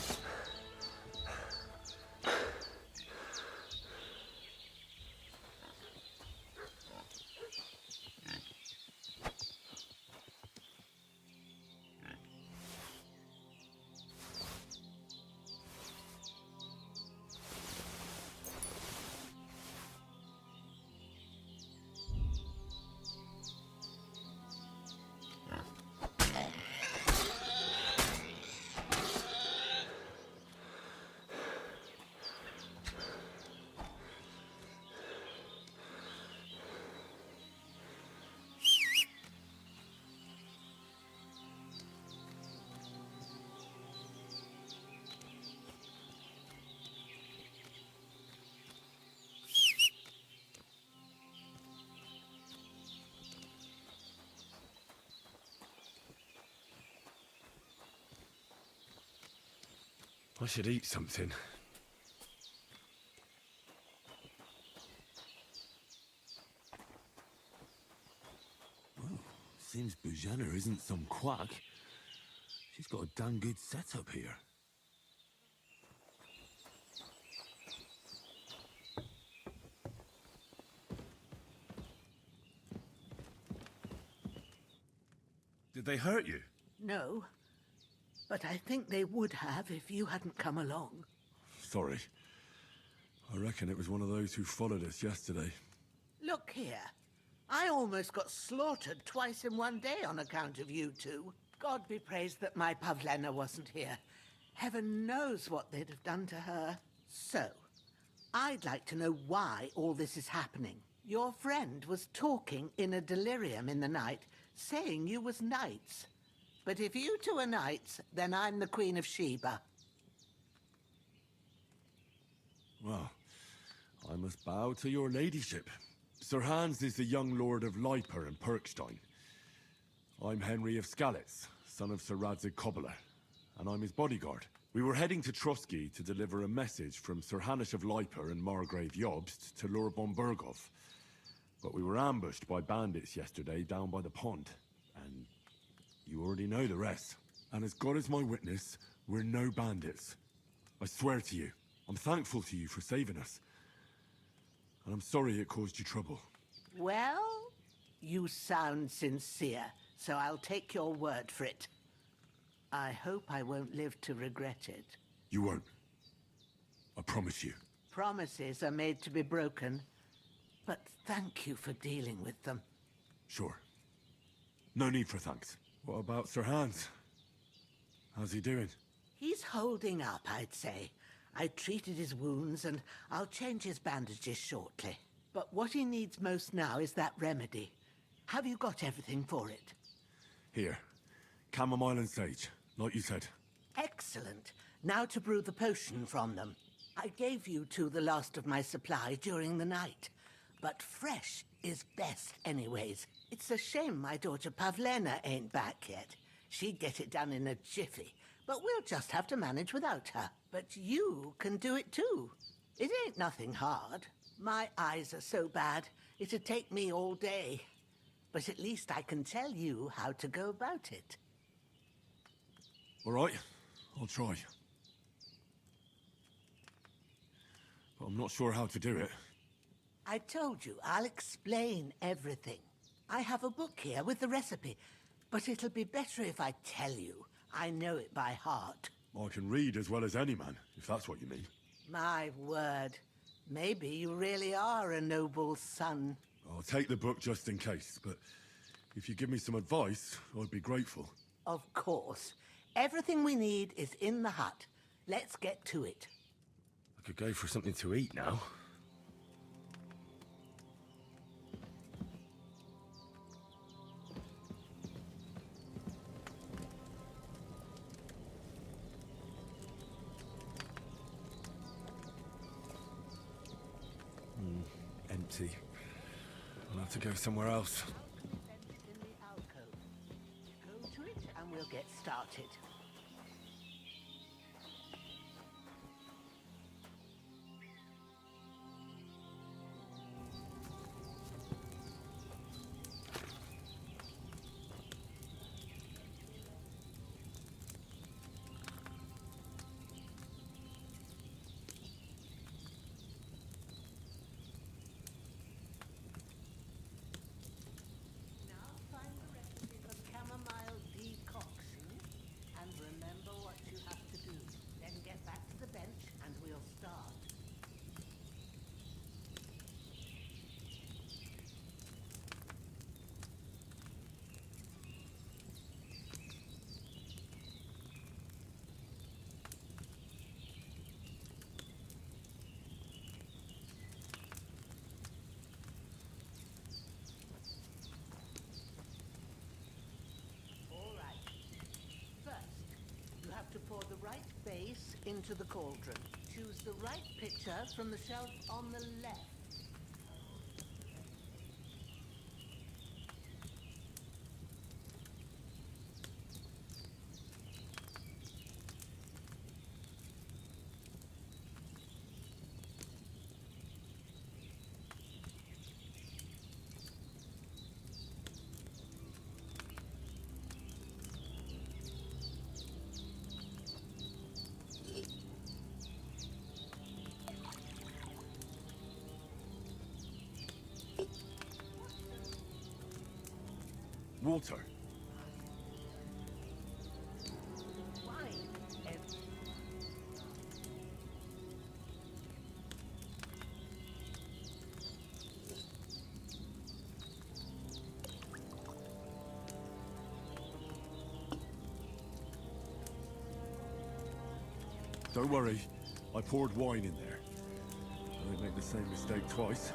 I should eat something. Well, seems Bujana isn't some quack. She's got a damn good setup here. Did they hurt you? No, but I think they would have if you hadn't come along. Sorry. I reckon it was one of those who followed us yesterday. Look here. I almost got slaughtered twice in one day on account of you two. God be praised that my Pavlena wasn't here. Heaven knows what they'd have done to her. So, I'd like to know why all this is happening. Your friend was talking in a delirium in the night, saying you was knights. But if you two are knights, then I'm the Queen of Sheba. Well, I must bow to your ladyship. Sir Hans is the young lord of Leiper and Perkstein. I'm Henry of Skalitz, son of Sir Radzig Cobbler, and I'm his bodyguard. We were heading to Trusky to deliver a message from Sir Hanish of Leiper and Margrave Jobst to Lord von Bergov. But we were ambushed by bandits yesterday down by the pond, and you already know the rest. And as God is my witness, we're no bandits. I swear to you, I'm thankful to you for saving us. And I'm sorry it caused you trouble. Well, you sound sincere, so I'll take your word for it. I hope I won't live to regret it. You won't. I promise you. Promises are made to be broken, but thank you for dealing with them. Sure. No need for thanks. What about Sir Hans? How's he doing? He's holding up, I'd say. I treated his wounds and I'll change his bandages shortly. But what he needs most now is that remedy. Have you got everything for it? Here. Chamomile and sage, like you said. Excellent. Now to brew the potion from them. I gave you two the last of my supply during the night. But fresh is best anyways. It's a shame my daughter Pavlena ain't back yet. She'd get it done in a jiffy. But we'll just have to manage without her. But you can do it too. It ain't nothing hard. My eyes are so bad, it'd take me all day. But at least I can tell you how to go about it. All right, I'll try. But I'm not sure how to do it. I told you, I'll explain everything. I have a book here with the recipe, but it'll be better if I tell you. I know it by heart. I can read as well as any man, if that's what you mean. My word. Maybe you really are a noble son. I'll take the book just in case, but if you give me some advice, I'd be grateful. Of course. Everything we need is in the hut. Let's get to it. I could go for something to eat now. Empty. I'll have to go somewhere else. In the alcove. Go to it and we'll get started. To pour the right base into the cauldron. Choose the right pitcher from the shelf on the left. Water. Don't worry, I poured wine in there. I won't make the same mistake twice.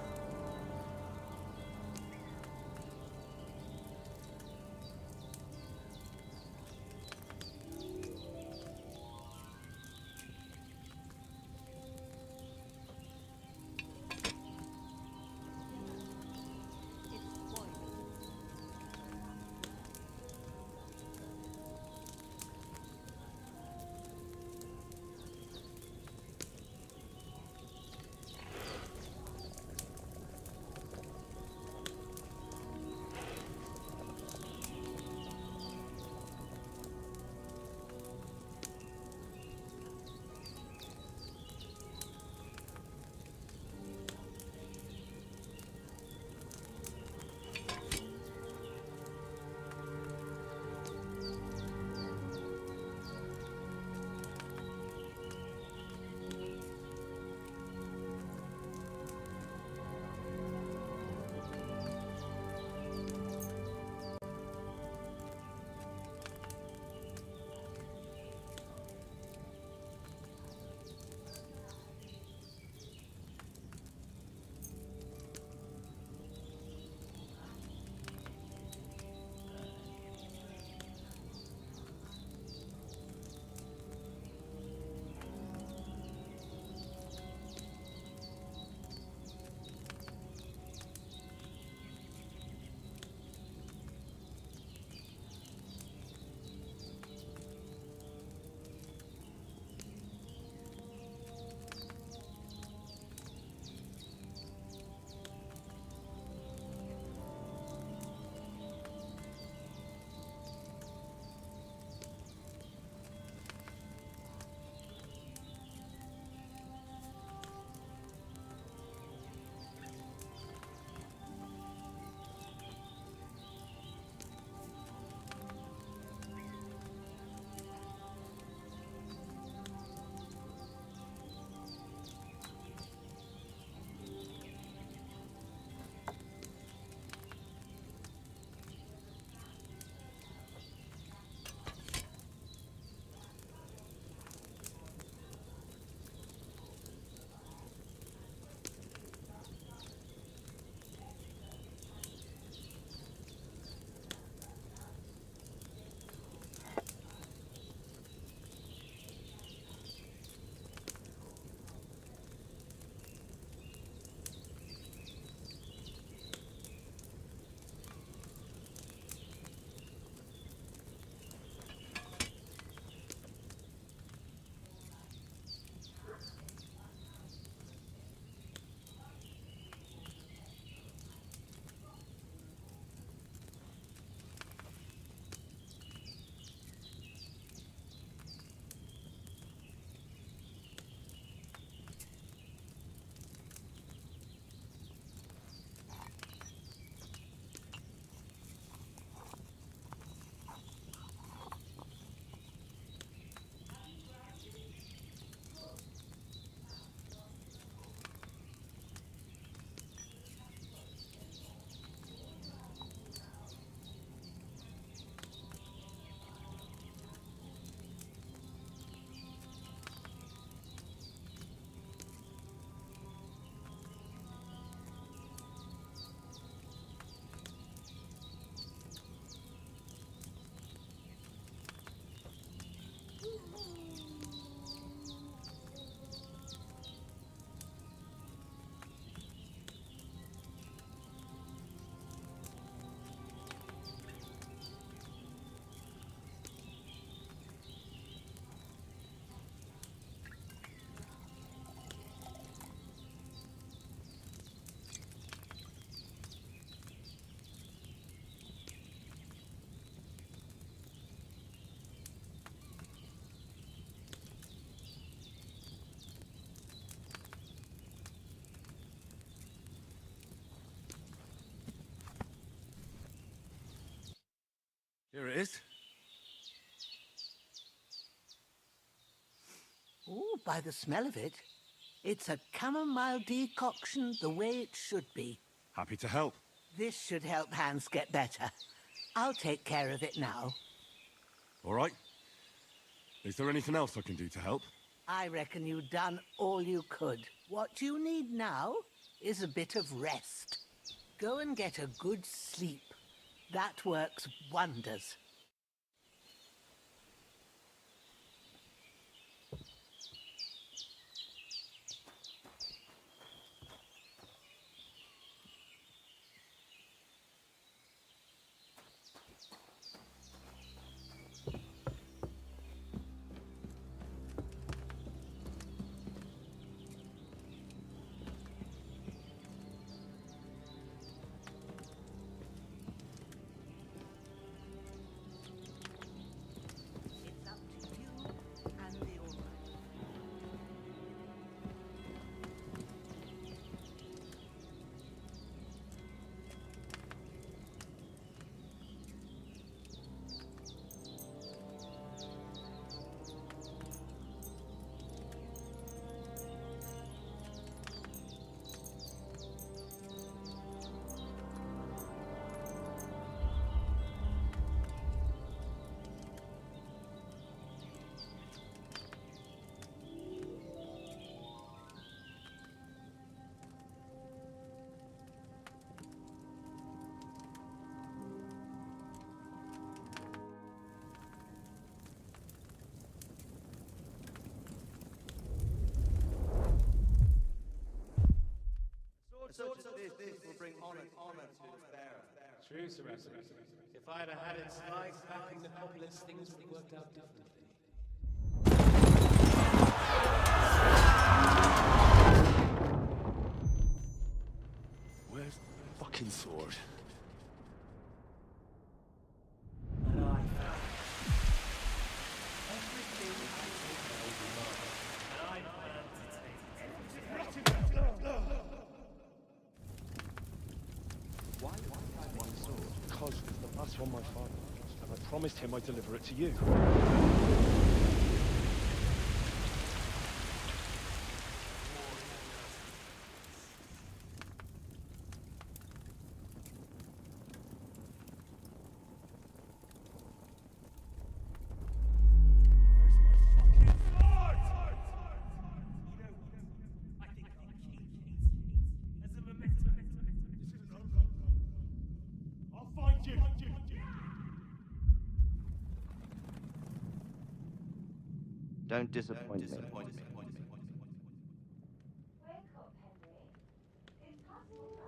Here it is. Oh, by the smell of it, it's a chamomile decoction the way it should be. Happy to help. This should help Hans get better. I'll take care of it now. All right. Is there anything else I can do to help? I reckon you've done all you could. What you need now is a bit of rest. Go and get a good sleep. That works wonders. Such as this will bring honor to its bearer. True, Sir Acer. If I'd have had its life back in the populace, things would have worked out differently. Where's the fucking sword? And I found everything I take over mine. And I plan to take everything. Why one sword? Because it's the last one my father lost, and I promised him I'd deliver it to you. Don't disappoint me. Wake up, Henry. It's past midnight.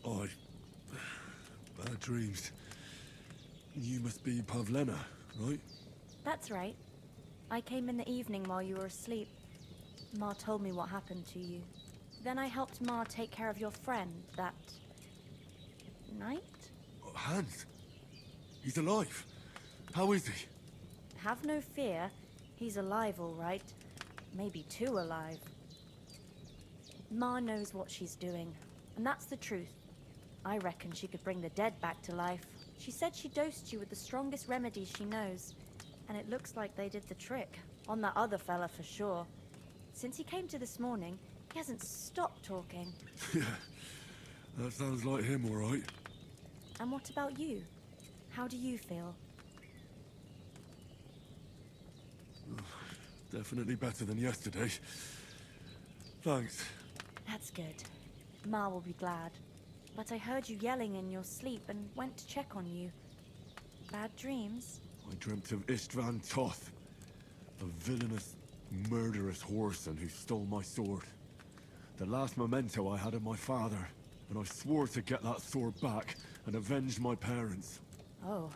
Oh, bad dreams. You must be Pavlena, right? That's right. I came in the evening while you were asleep. Ma told me what happened to you. Then I helped Ma take care of your friend that night? Oh, Hans. He's alive. How is he? Have no fear. He's alive, all right. Maybe too alive. Ma knows what she's doing, and that's the truth. I reckon she could bring the dead back to life. She said she dosed you with the strongest remedies she knows, and it looks like they did the trick. On that other fella for sure. Since he came to this morning, he hasn't stopped talking. Yeah, that sounds like him, all right. And what about you? How do you feel? Definitely better than yesterday. Thanks. That's good. Ma will be glad. But I heard you yelling in your sleep and went to check on you. Bad dreams? I dreamt of Istvan Toth, a villainous, murderous whoreson who stole my sword. The last memento I had of my father, and I swore to get that sword back and avenge my parents. Oh,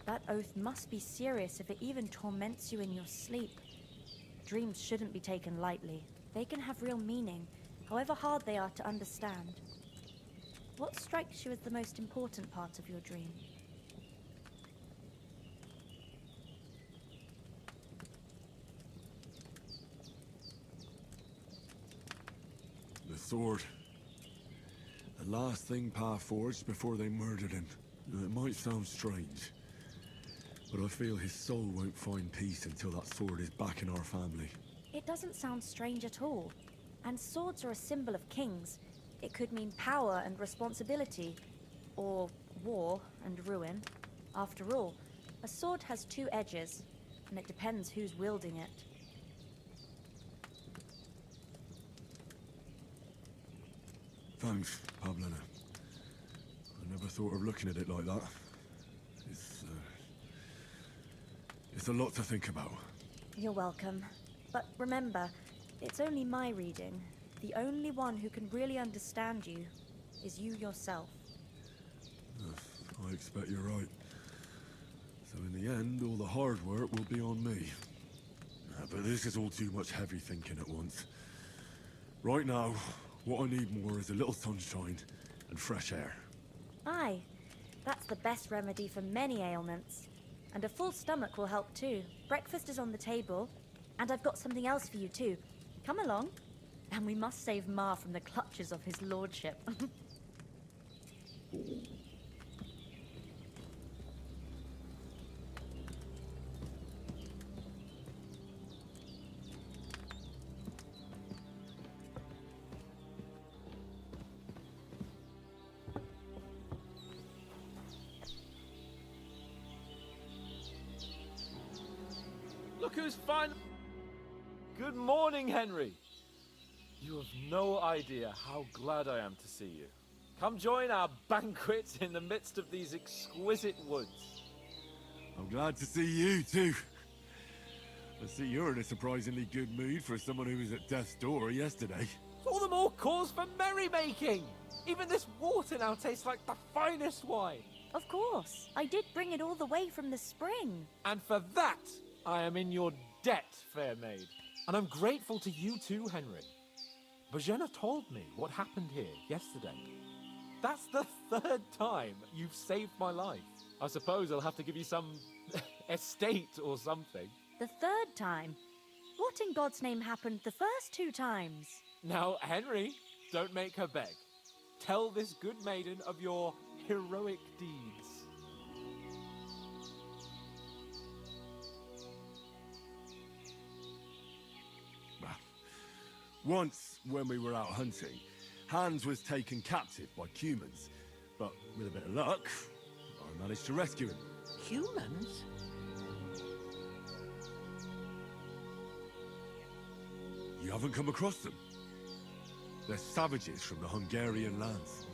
that oath must be serious if it even torments you in your sleep. Dreams shouldn't be taken lightly. They can have real meaning, however hard they are to understand. What strikes you as the most important part of your dream? The sword. The last thing Pa forged before they murdered him. It might sound strange, but I feel his soul won't find peace until that sword is back in our family. It doesn't sound strange at all. And swords are a symbol of kings. It could mean power and responsibility, or war and ruin. After all, a sword has two edges, and it depends who's wielding it. Thanks, Pablina. I never thought of looking at it like that. It's a lot to think about. You're welcome. But remember, it's only my reading. The only one who can really understand you is you yourself. I expect you're right. So in the end, all the hard work will be on me. But this is all too much heavy thinking at once. Right now, what I need more is a little sunshine and fresh air. Aye, that's the best remedy for many ailments. And a full stomach will help too. Breakfast is on the table, and I've got something else for you too. Come along. And we must save Ma from the clutches of his lordship. Look who's fine. Good morning, Henry. You have no idea how glad I am to see you. Come join our banquet in the midst of these exquisite woods. I'm glad to see you too. I see you're in a surprisingly good mood for someone who was at death's door yesterday. All the more cause for merrymaking. Even this water now tastes like the finest wine. Of course. I did bring it all the way from the spring. And for that, I am in your debt, fair maid. And I'm grateful to you too, Henry. Bajena told me what happened here yesterday. That's the third time you've saved my life. I suppose I'll have to give you some estate or something. The third time? What in God's name happened the first two times? Now, Henry, don't make her beg. Tell this good maiden of your heroic deeds. Once, when we were out hunting, Hans was taken captive by humans. But with a bit of luck, I managed to rescue him. Humans? You haven't come across them? They're savages from the Hungarian lands.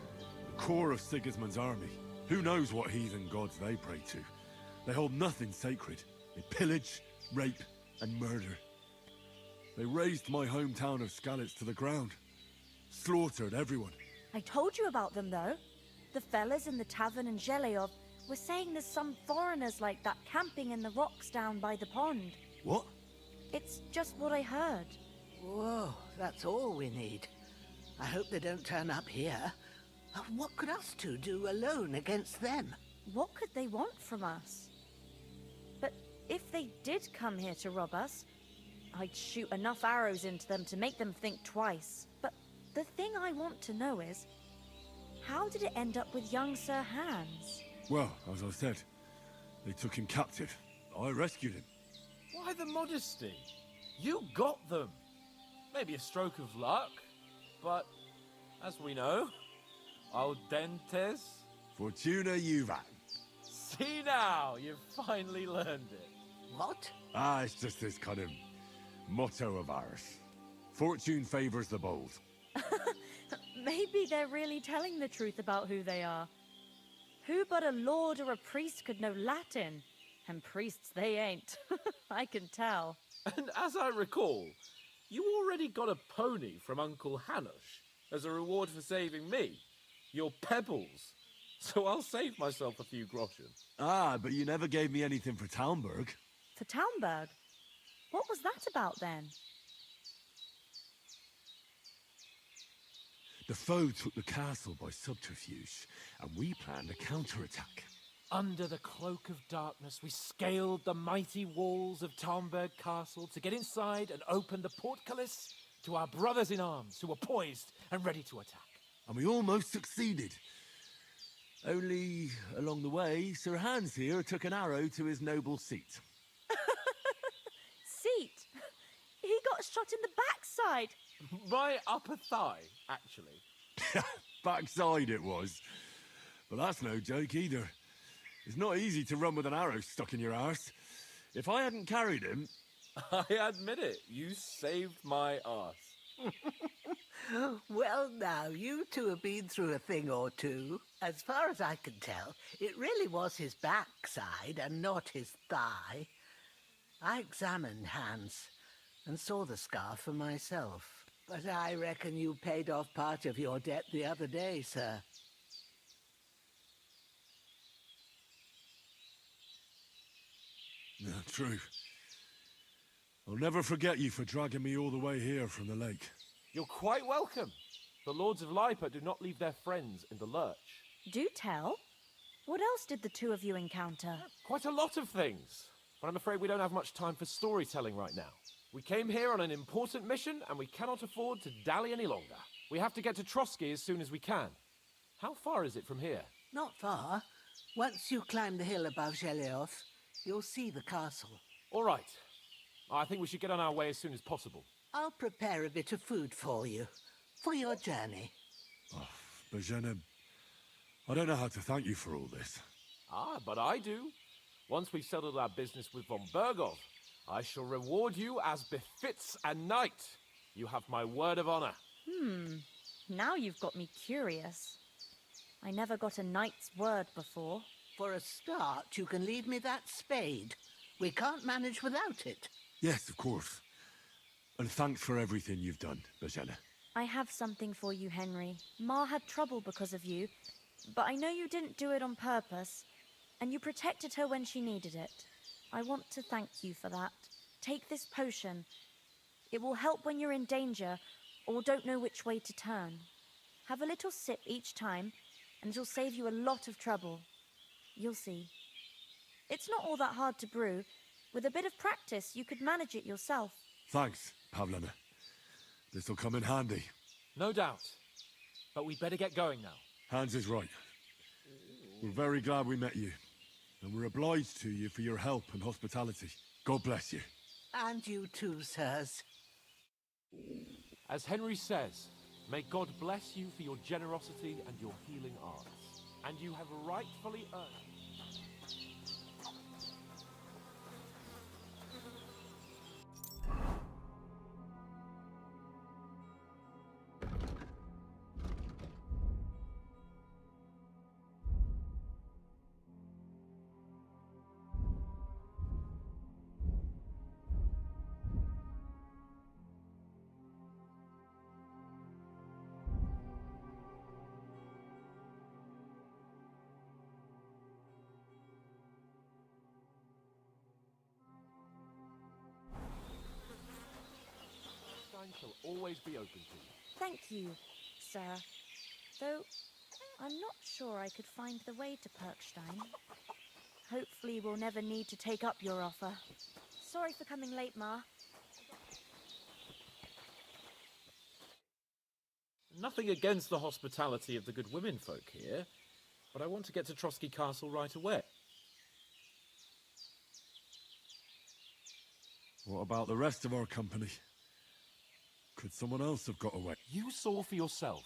The core of Sigismund's army. Who knows what heathen gods they pray to? They hold nothing sacred. They pillage, rape, and murder. They razed my hometown of Skalitz to the ground. Slaughtered everyone. I told you about them, though. The fellas in the tavern in Zheleyov were saying there's some foreigners like that camping in the rocks down by the pond. What? It's just what I heard. Whoa, that's all we need. I hope they don't turn up here. What could us two do alone against them? What could they want from us? But if they did come here to rob us, I'd shoot enough arrows into them to make them think twice. But the thing I want to know is, how did it end up with young Sir Hans? Well, as I said, they took him captive. I rescued him. Why the modesty? You got them. Maybe a stroke of luck, but as we know, audentes. Fortuna juvat. See now, you've finally learned it. What? It's just this kind of motto of ours. Fortune favors the bold. Maybe they're really telling the truth about who they are. Who but a lord or a priest could know Latin? And priests they ain't. I can tell. And as I recall, you already got a pony from Uncle Hanush as a reward for saving me. Your pebbles. So I'll save myself a few groschen. Ah, but you never gave me anything for Townburg. For Townburg? What was that about then? The foe took the castle by subterfuge, and we planned a counterattack. Under the cloak of darkness, we scaled the mighty walls of Tarnberg Castle to get inside and open the portcullis to our brothers in arms who were poised and ready to attack. And we almost succeeded. Only, along the way, Sir Hans here took an arrow to his noble seat. Seat? He got shot in the backside. My upper thigh, actually. Backside it was. But that's no joke either. It's not easy to run with an arrow stuck in your arse. If I hadn't carried him... I admit it, you saved my arse. Well, now, you two have been through a thing or two. As far as I can tell, it really was his backside and not his thigh. I examined Hans and saw the scar for myself. But I reckon you paid off part of your debt the other day, sir. No, true. I'll never forget you for dragging me all the way here from the lake. You're quite welcome. The Lords of Lipa do not leave their friends in the lurch. Do tell. What else did the two of you encounter? Quite a lot of things. But I'm afraid we don't have much time for storytelling right now. We came here on an important mission, and we cannot afford to dally any longer. We have to get to Trotsky as soon as we can. How far is it from here? Not far. Once you climb the hill above Gelios, you'll see the castle. All right. I think we should get on our way as soon as possible. I'll prepare a bit of food for you, for your journey. Oh, Bajena, I don't know how to thank you for all this. Ah, but I do. Once we've settled our business with von Bergov, I shall reward you as befits a knight. You have my word of honor. Now you've got me curious. I never got a knight's word before. For a start, you can leave me that spade. We can't manage without it. Yes, of course. And thanks for everything you've done, Bajena. I have something for you, Henry. Ma had trouble because of you, but I know you didn't do it on purpose, and you protected her when she needed it. I want to thank you for that. Take this potion. It will help when you're in danger or don't know which way to turn. Have a little sip each time, and it'll save you a lot of trouble. You'll see. It's not all that hard to brew. With a bit of practice, you could manage it yourself. Thanks, Pavlena. This'll come in handy. No doubt. But we'd better get going now. Hans is right. We're very glad we met you. And we're obliged to you for your help and hospitality. God bless you. And you too, sirs. As Henry says, may God bless you for your generosity and your healing arts. And you have rightfully earned it. Shall always be open to you. Thank you, sir. Though, I'm not sure I could find the way to Perkstein. Hopefully we'll never need to take up your offer. Sorry for coming late, Ma. Nothing against the hospitality of the good women folk here, but I want to get to Trotsky Castle right away. What about the rest of our company? Could someone else have got away? You saw for yourself.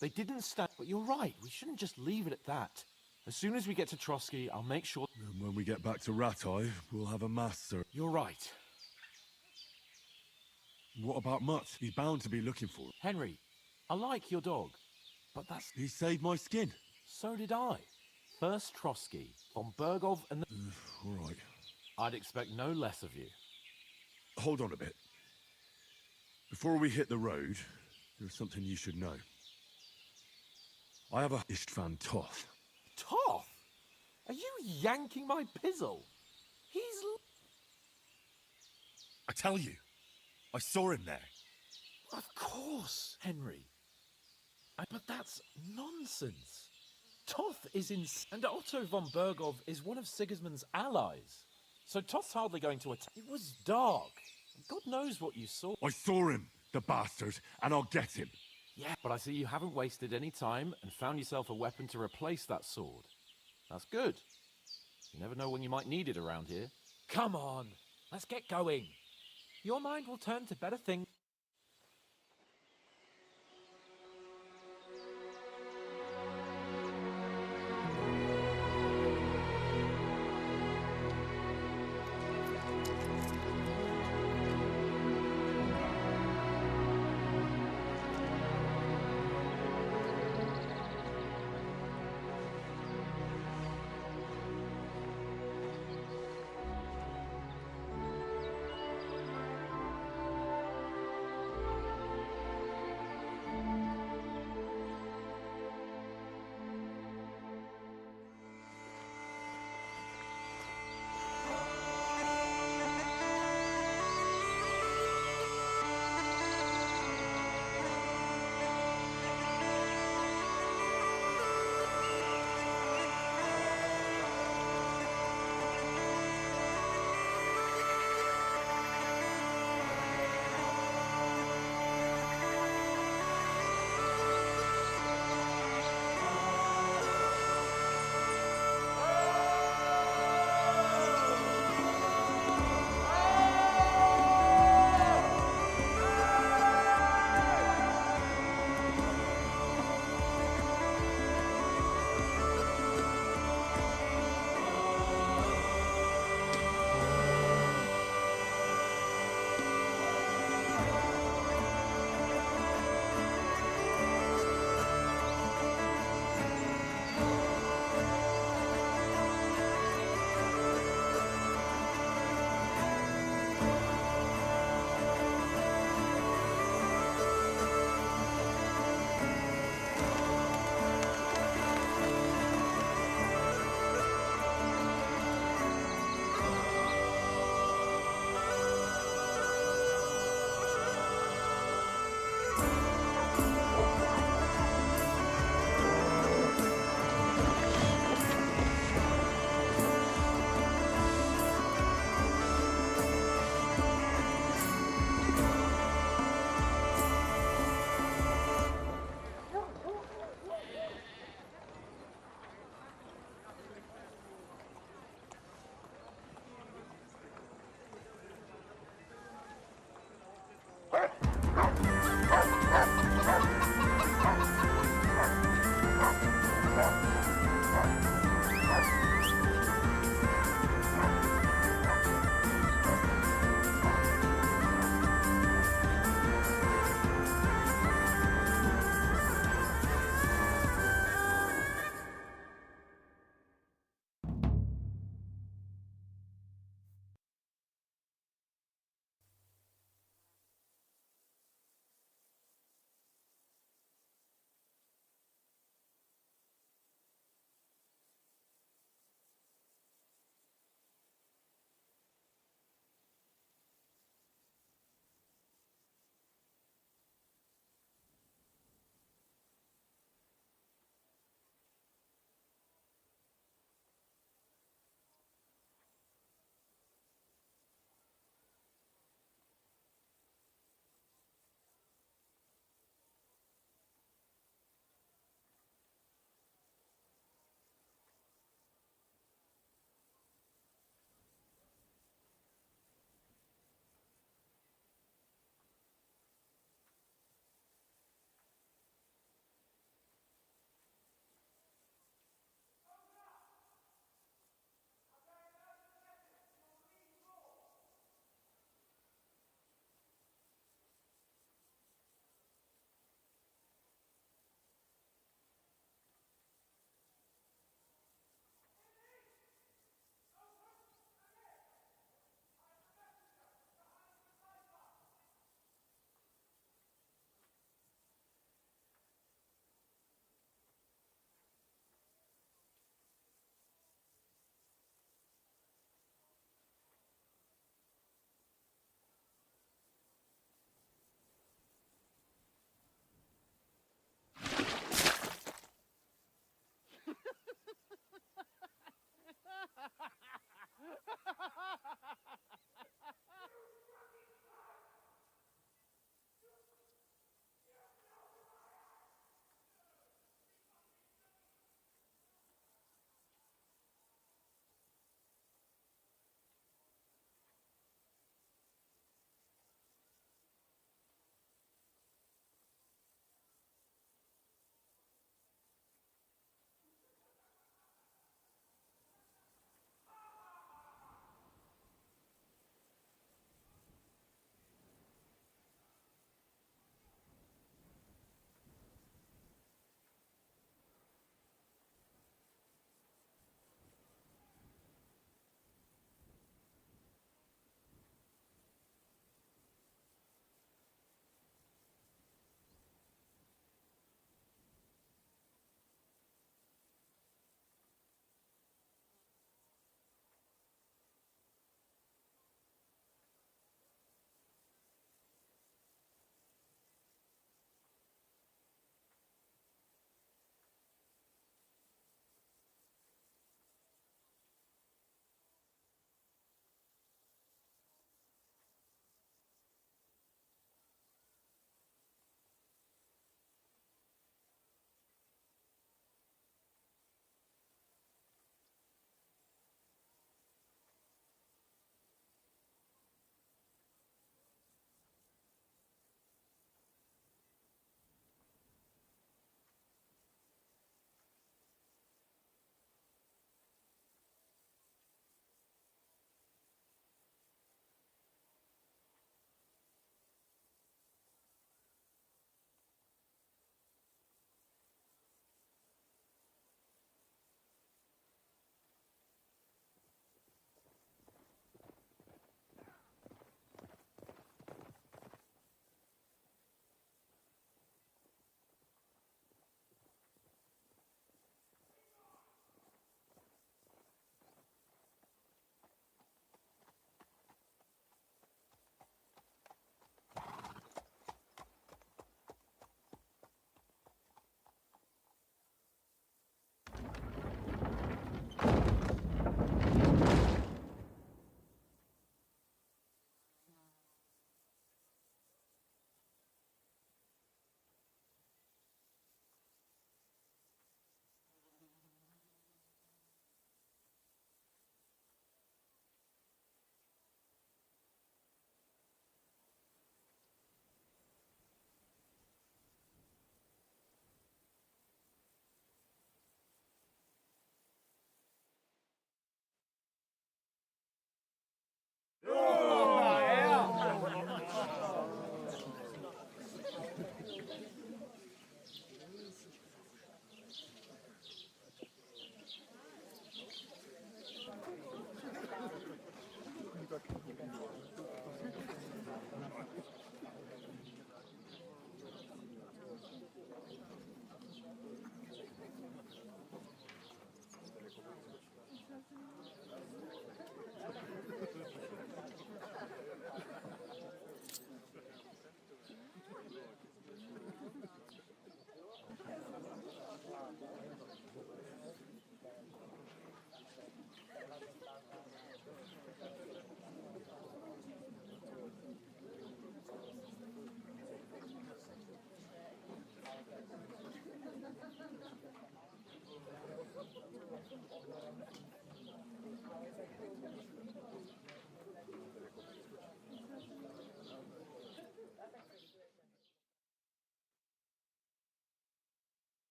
They didn't stand, but you're right. We shouldn't just leave it at that. As soon as we get to Trotsky, I'll make sure... And when we get back to Ratai, we'll have a master. You're right. What about Mutt? He's bound to be looking for it. Henry, I like your dog, but that's... He saved my skin. So did I. First Trotsky, von Bergov and... All right. I'd expect no less of you. Hold on a bit. Before we hit the road, there's something you should know. I have a Istvan Toth. Toth? Are you yanking my pizzle? He's... I tell you, I saw him there. Of course, Henry. But that's nonsense. Toth is in... And Otto von Bergov is one of Sigismund's allies. So Toth's hardly going to attack. It was dark. God knows what you saw. I saw him, the bastard, and I'll get him. Yeah, but I see you haven't wasted any time and found yourself a weapon to replace that sword. That's good. You never know when you might need it around here. Come on, let's get going. Your mind will turn to better things.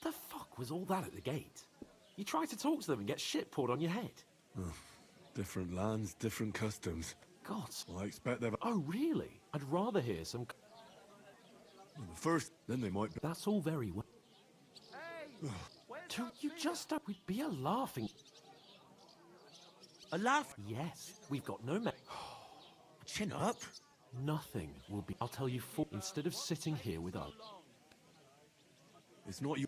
The fuck was all that at the gate? You try to talk to them and get shit poured on your head. Different lands, different customs. God. Well, I expect they've... Oh, really? I'd rather hear some... Well, first, then they might... That's all very well. Dude, you just don't... We'd be a laughing... A laugh? Yes, we've got no... Chin up. Nothing will be... I'll tell you instead of sitting here with us. It's not you...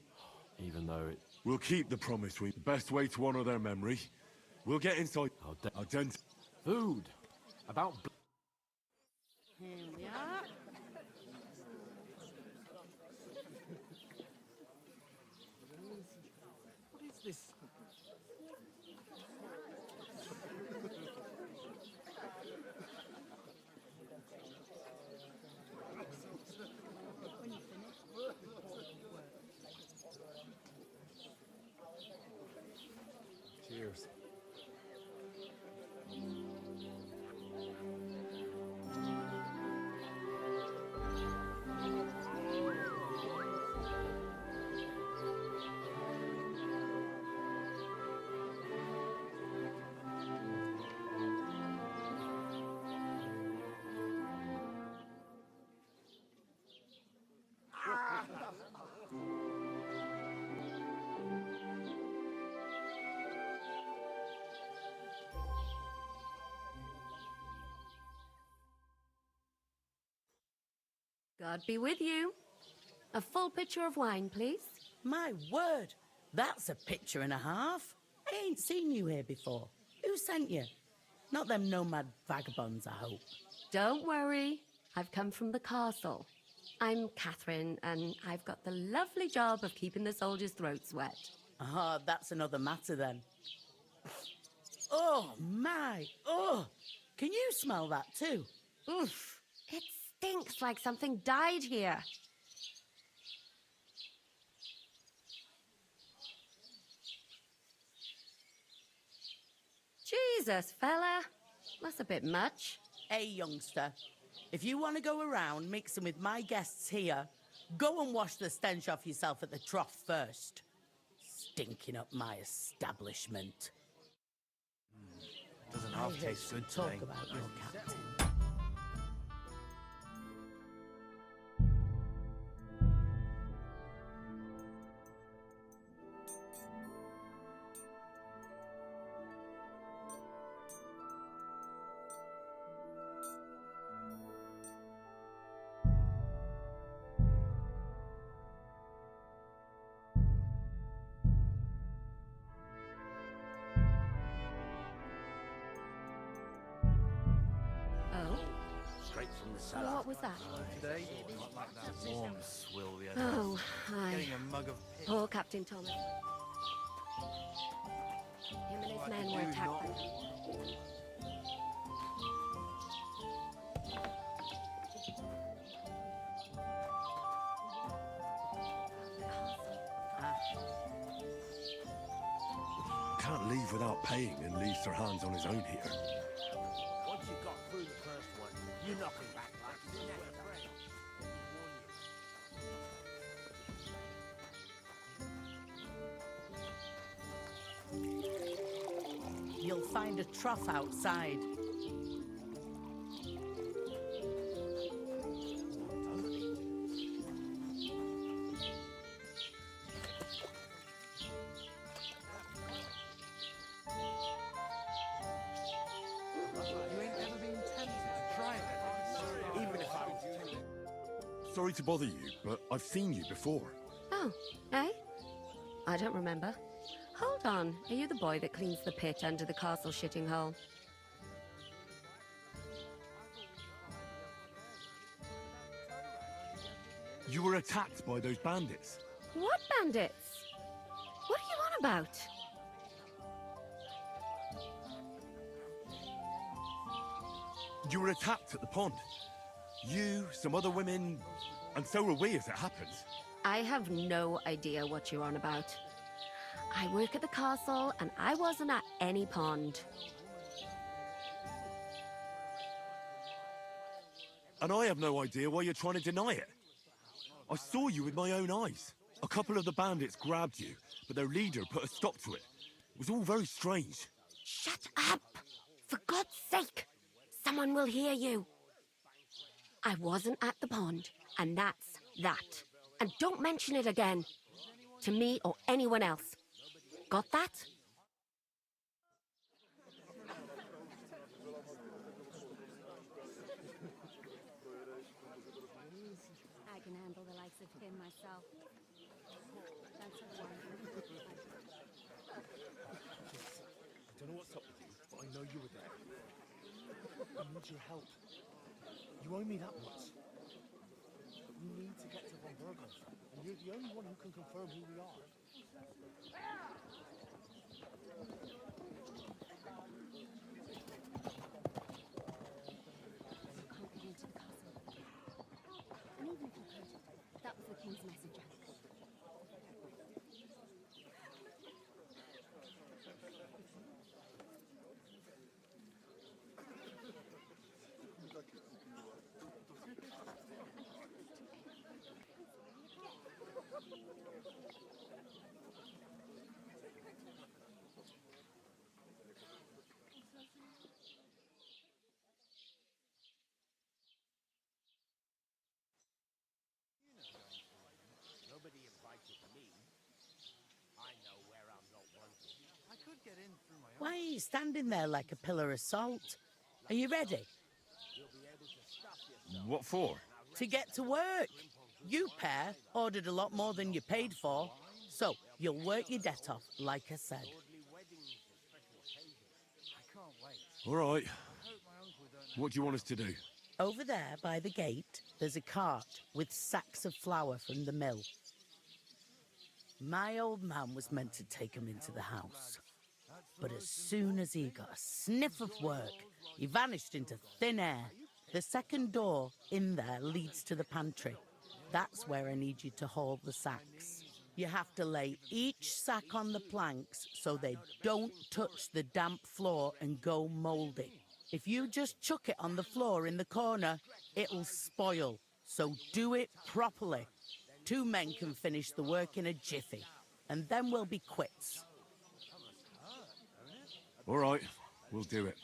Even though it... We'll keep the promise. The best way to honor their memory. We'll get inside... Food. About... Here we are. What is this? Cheers. God be with you. A full pitcher of wine, please. My word, that's a picture and a half. I ain't seen you here before. Who sent you? Not them nomad vagabonds, I hope. Don't worry. I've come from the castle. I'm Catherine, and I've got the lovely job of keeping the soldiers' throats wet. Ah, that's another matter then. Oh, my. Oh, can you smell that too? Oof. It stinks like something died here. Jesus, fella. That's a bit much. Hey, youngster. If you want to go around mixing with my guests here, go and wash the stench off yourself at the trough first. Stinking up my establishment. Doesn't half taste good Talk today. about your captain. Straight from the cellar. What was that? Today, not like that warm swill the other Oh, hi. Getting a mug of piss. Poor Captain Thomas. Him and his men were attacked by... Can't leave without paying and leaves their hands on his own here. Once you got through the first one, you knock him back like the next. You'll find a trough outside. You ain't ever been tempted to try it? Even if I was tempted. Sorry to bother you, but I've seen you before. Oh, eh? I don't remember. Hold on. Are you the boy that cleans the pit under the castle shitting hole? You were attacked by those bandits. What bandits? What are you on about? You were attacked at the pond. You, some other women, and so were we as it happens. I have no idea what you're on about. I work at the castle, and I wasn't at any pond. And I have no idea why you're trying to deny it. I saw you with my own eyes. A couple of the bandits grabbed you, but their leader put a stop to it. It was all very strange. Shut up! For God's sake! Someone will hear you. I wasn't at the pond, and that's that. And don't mention it again. To me or anyone else. Got that? I can handle the likes of him myself. That's a one. I don't know what's up with you, but I know you were there. I need your help. You owe me that much. We need to get to Von Berghoff, and you're the only one who can confirm who we are. And even if you could, that was the king's messenger. Nobody invited me. I know where I'm not wanted. I could get in through my Why are you standing there like a pillar of salt? Are you ready? You'll be able to stuff yourself. What for? To get to work. You pair ordered a lot more than you paid for, so you'll work your debt off, like I said. I can't wait. All right. I hope my uncle don't know. What do you want us to do? Over there by the gate, there's a cart with sacks of flour from the mill. My old man was meant to take him into the house. But as soon as he got a sniff of work, he vanished into thin air. The second door in there leads to the pantry. That's where I need you to haul the sacks. You have to lay each sack on the planks so they don't touch the damp floor and go mouldy. If you just chuck it on the floor in the corner, it'll spoil. So do it properly. 2 men can finish the work in a jiffy, and then we'll be quits. All right, we'll do it.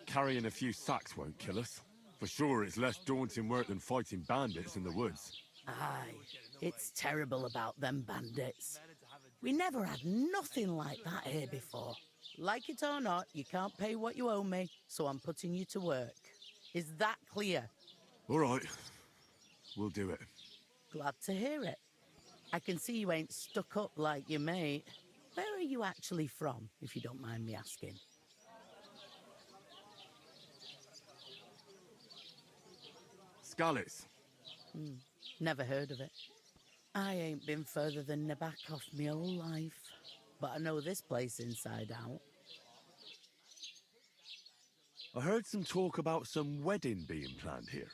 Carrying a few sacks won't kill us. For sure, it's less daunting work than fighting bandits in the woods. Aye, it's terrible about them bandits. We never had nothing like that here before. Like it or not, you can't pay what you owe me, so I'm putting you to work. Is that clear? All right, we'll do it. Glad to hear it. I can see you ain't stuck up like your mate. Where are you actually from, if you don't mind me asking? Skalitz. Never heard of it. I ain't been further than Nabakov my whole life, but I know this place inside out. I heard some talk about some wedding being planned here.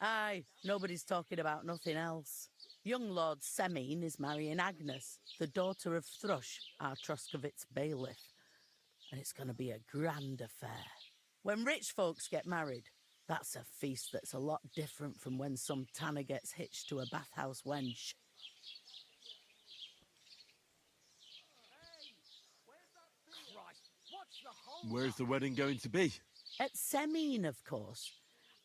Aye, nobody's talking about nothing else. Young Lord Semine is marrying Agnes, the daughter of Thrush, our Troskovitz bailiff. And it's going to be a grand affair. When rich folks get married, that's a feast that's a lot different from when some tanner gets hitched to a bathhouse wench. Where's the wedding going to be? At Semine, of course.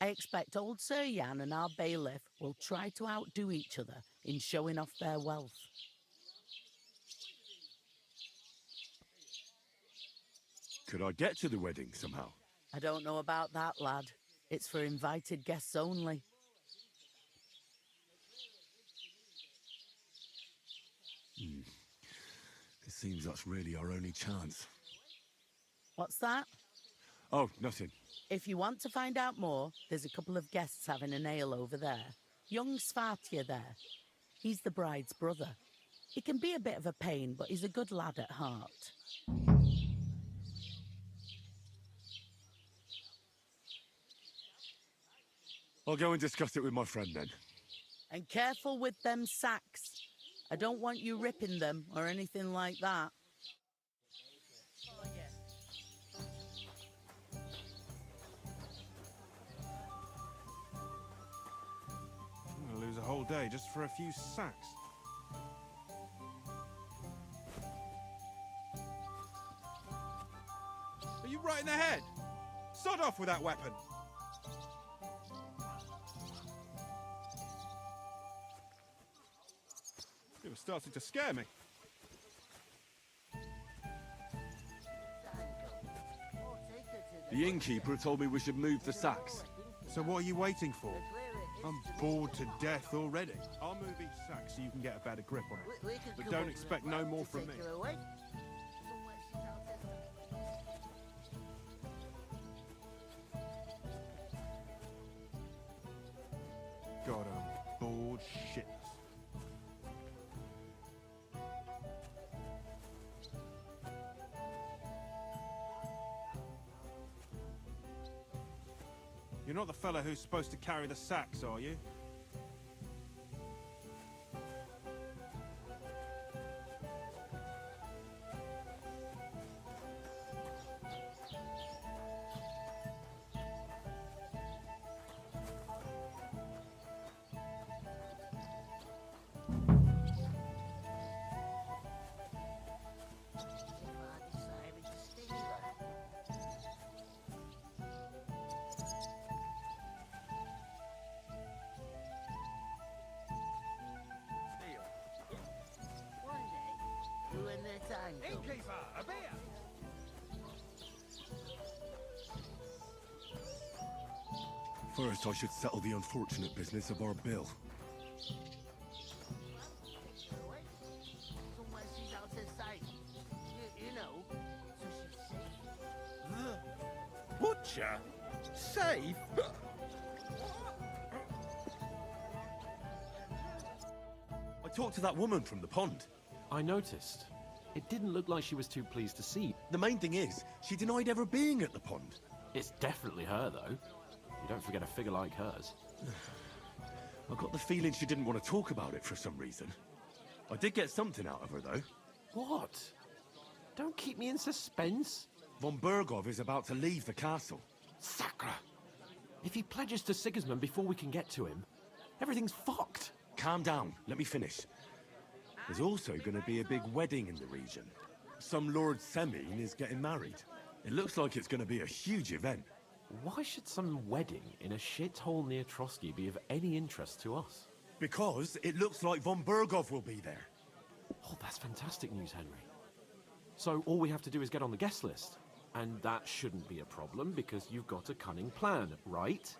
I expect old Sir Jan and our bailiff will try to outdo each other in showing off their wealth. Could I get to the wedding somehow? I don't know about that, lad. It's for invited guests only. It seems that's really our only chance. What's that? Oh, nothing. If you want to find out more, there's a couple of guests having an ale over there. Young Svartya there. He's the bride's brother. He can be a bit of a pain, but he's a good lad at heart. I'll go and discuss it with my friend then. And careful with them sacks. I don't want you ripping them or anything like that. I'm gonna lose a whole day just for a few sacks. you right in the head? Sod off with that weapon. It was starting to scare me. The innkeeper told me we should move the sacks. So what are you waiting for? I'm bored to death already. I'll move each sack so you can get a better grip on it. But don't expect no more from me. God, I'm bored shitless. You're not the fella who's supposed to carry the sacks, are you? Innkeeper, a beer! First, I should settle the unfortunate business of our bill. The butcher? Safe? I talked to that woman from the pond. I noticed. It didn't look like she was too pleased to see. The main thing is, she denied ever being at the pond. It's definitely her, though. You don't forget a figure like hers. I got the feeling she didn't want to talk about it for some reason. I did get something out of her, though. What? Don't keep me in suspense. Von Bergov is about to leave the castle. Sacre! If he pledges to Sigismund before we can get to him, everything's fucked. Calm down. Let me finish. There's also going to be a big wedding in the region. Some Lord Semine is getting married. It looks like it's going to be a huge event. Why should some wedding in a shithole near Trotsky be of any interest to us? Because it looks like von Bergov will be there. Oh, that's fantastic news, Henry. So all we have to do is get on the guest list. And that shouldn't be a problem because you've got a cunning plan, right?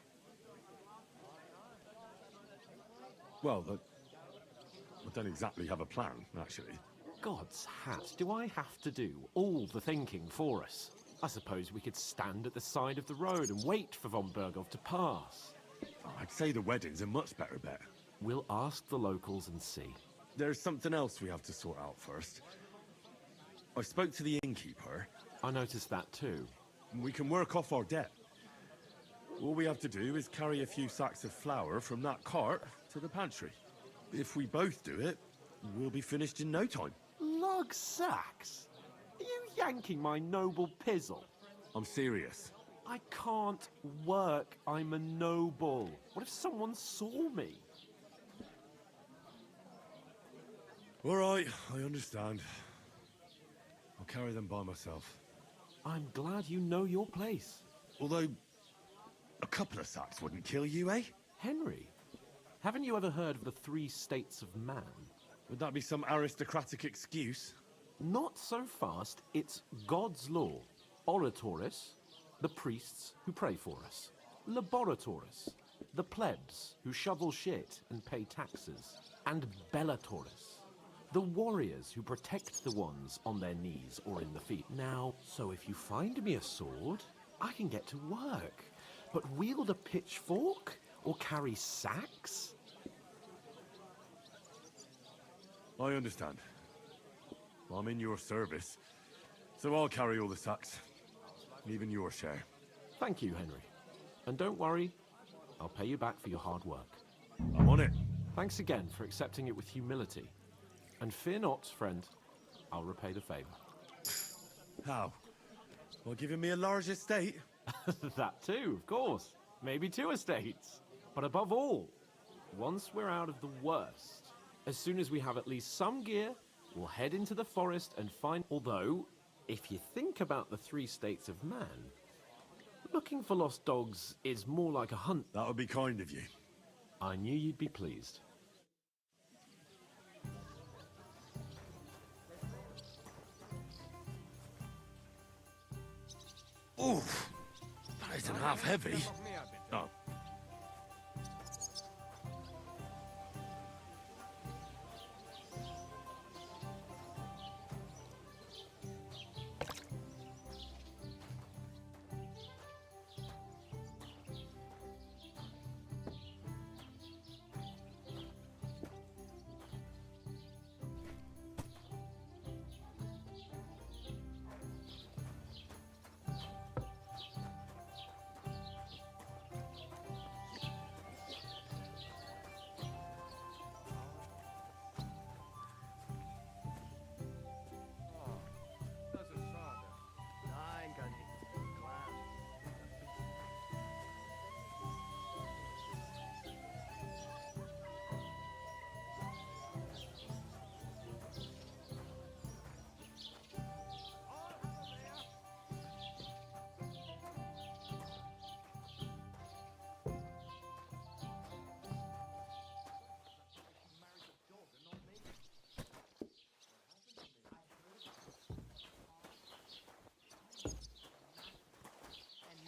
Well, I don't exactly have a plan, actually. God's hat, do I have to do all the thinking for us? I suppose we could stand at the side of the road and wait for von Bergov to pass. I'd say the wedding's a much better bet. We'll ask the locals and see. There's something else we have to sort out first. I spoke to the innkeeper. I noticed that too. We can work off our debt. All we have to do is carry a few sacks of flour from that cart to the pantry. If we both do it, we'll be finished in no time. Lug sacks? Are you yanking my noble pizzle? I'm serious. I can't work. I'm a noble. What if someone saw me? All right, I understand. I'll carry them by myself. I'm glad you know your place. Although, a couple of sacks wouldn't kill you, eh? Henry, haven't you ever heard of the 3 states of man? Would that be some aristocratic excuse? Not so fast. It's God's law. Oratoris, the priests who pray for us. Laboratoris, the plebs who shovel shit and pay taxes. And Bellatoris, the warriors who protect the ones on their knees or in the feet. Now, so if you find me a sword, I can get to work. But wield a pitchfork or carry sacks? I understand. I'm in your service, so I'll carry all the sacks. Even your share. Thank you, Henry. And don't worry, I'll pay you back for your hard work. I'm on it. Thanks again for accepting it with humility. And fear not, friend, I'll repay the favor. How? By giving me a large estate? That too, of course. Maybe 2 estates. But above all, once we're out of the worst, as soon as we have at least some gear, we'll head into the forest and find... Although, If you think about the three states of man, looking for lost dogs is more like a hunt. That would be kind of you. I knew you'd be pleased. Oof! That isn't half heavy. Oh.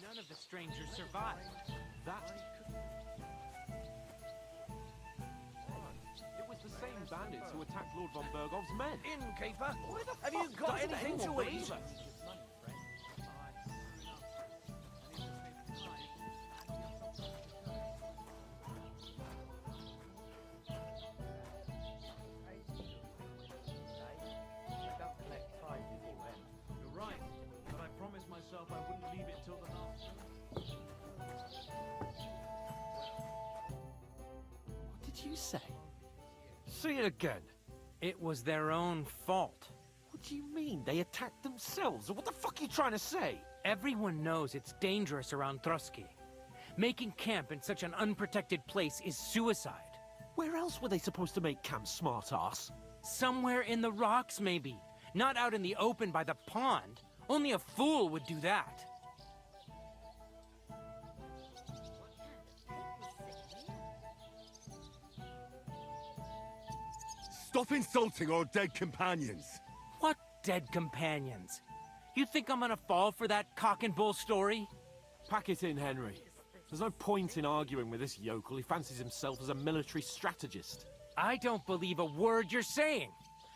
None of the strangers survived. It was the same bandits who attacked Lord von Bergov's men. Innkeeper, have you got anything to eat? You're right, but I promised myself I wouldn't leave it till the last. What did you say? Say it again. It was their own fault. What do you mean? They attacked themselves? What the fuck are you trying to say? Everyone knows it's dangerous around Trotsky. Making camp in such an unprotected place is suicide. Where else were they supposed to make camp, smart-ass? Somewhere in the rocks, maybe. Not out in the open by the pond. Only a fool would do that. Stop insulting our dead companions. What dead companions? You think I'm gonna fall for that cock and bull story? Pack it in, Henry. There's no point in arguing with this yokel. He fancies himself as a military strategist. I don't believe a word you're saying.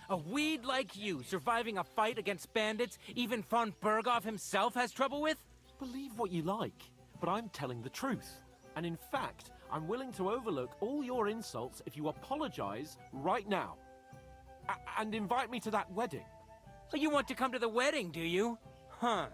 A weed like you surviving a fight against bandits even von Berghoff himself has trouble with? Believe what you like, but I'm telling the truth. And in fact, I'm willing to overlook all your insults if you apologize right now. And invite me to that wedding. Oh, you want to come to the wedding, do you? Huh.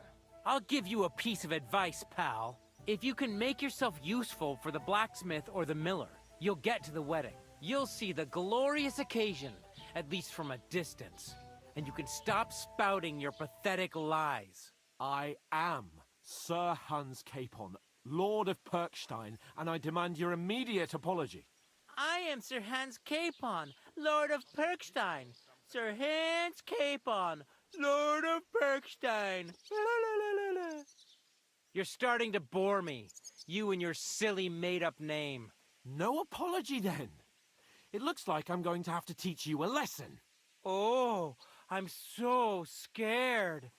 I'll give you a piece of advice, pal. If you can make yourself useful for the blacksmith or the miller, you'll get to the wedding. You'll see the glorious occasion, at least from a distance. And you can stop spouting your pathetic lies. I am Sir Hans Capon, Lord of Perkstein, and I demand your immediate apology. I am Sir Hans Capon, Lord of Perkstein. Sir Hans Capon, Lord of Perkstein. You're starting to bore me, you and your silly made-up name. No apology, then. It looks like I'm going to have to teach you a lesson. Oh, I'm so scared.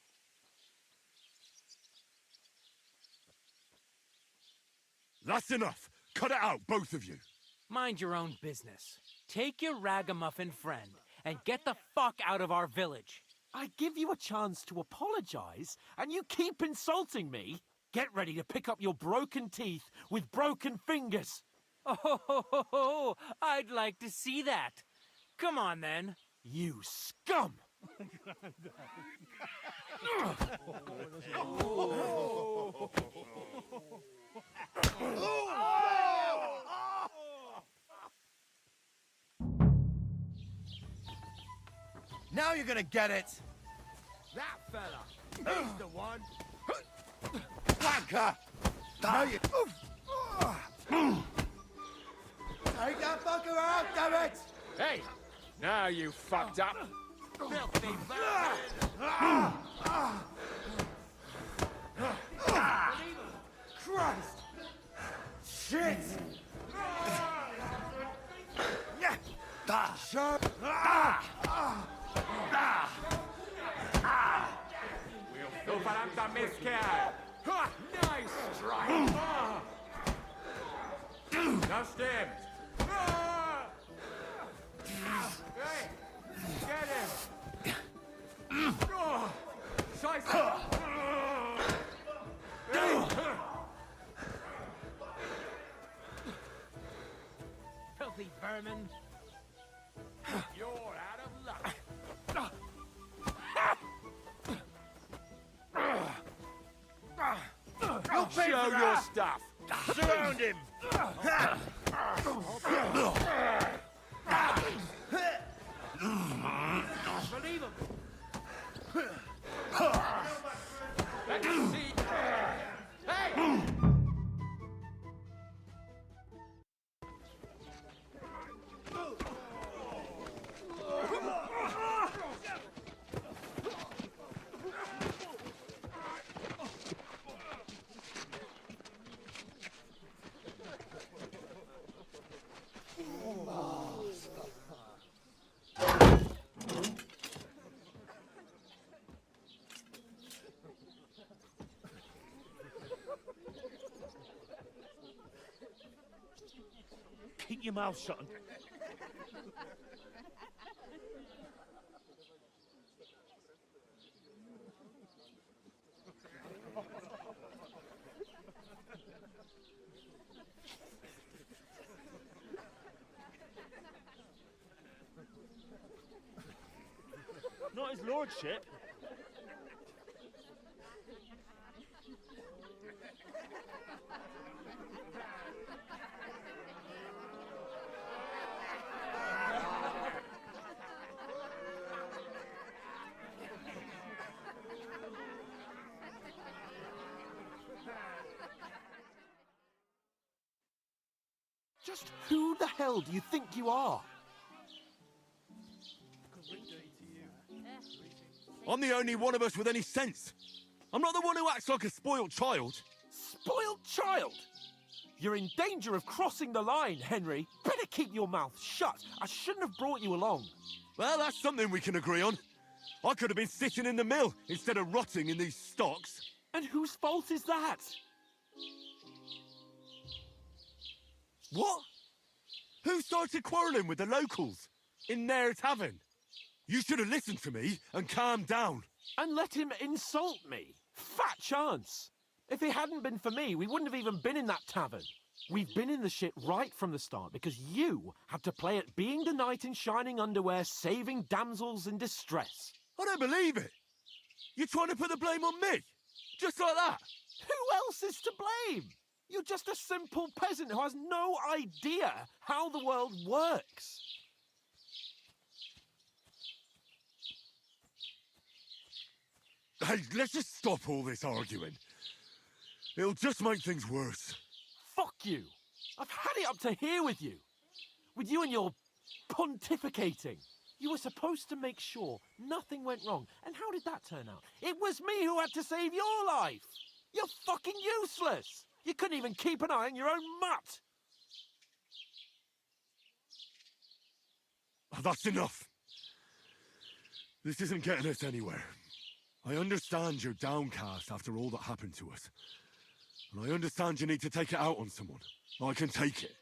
That's enough. Cut it out, both of you. Mind your own business. Take your ragamuffin friend and get the fuck out of our village. I give you a chance to apologize, and you keep insulting me. Get ready to pick up your broken teeth with broken fingers. Oh, I'd like to see that. Come on, then. You scum! Now you're gonna get it! That fella, he's the one. Wanker! No, you... Take that fucker out, damn it! Hey, now you fucked up. Filthy Christ! Shit! We'll faranta miscare. Nice strike. Just him. Hey, get him. Scheiße. Filthy vermin. You're out of luck. Show your stuff. Surround him! Believe him. Let's see. Hey! Keep your mouth shut. Not his lordship. Just who the hell do you think you are? I'm the only one of us with any sense. I'm not the one who acts like a spoiled child. Spoiled child? You're in danger of crossing the line, Henry. Better keep your mouth shut. I shouldn't have brought you along. Well, that's something we can agree on. I could have been sitting in the mill instead of rotting in these stocks. And whose fault is that? What? Who started quarrelling with the locals in their tavern? You should have listened to me and calmed down. And let him insult me? Fat chance. If it hadn't been for me, we wouldn't have even been in that tavern. We've been in the shit right from the start because you had to play at being the knight in shining underwear, saving damsels in distress. I don't believe it. You're trying to put the blame on me? Just like that? Who else is to blame? You're just a simple peasant who has no idea how the world works. Hey, let's just stop all this arguing. It'll just make things worse. Fuck you. I've had it up to here with you. With you and your pontificating. You were supposed to make sure nothing went wrong. And how did that turn out? It was me who had to save your life. You're fucking useless. You couldn't even keep an eye on your own mutt. Oh, that's enough. This isn't getting us anywhere. I understand you're downcast after all that happened to us. And I understand you need to take it out on someone. I can take it.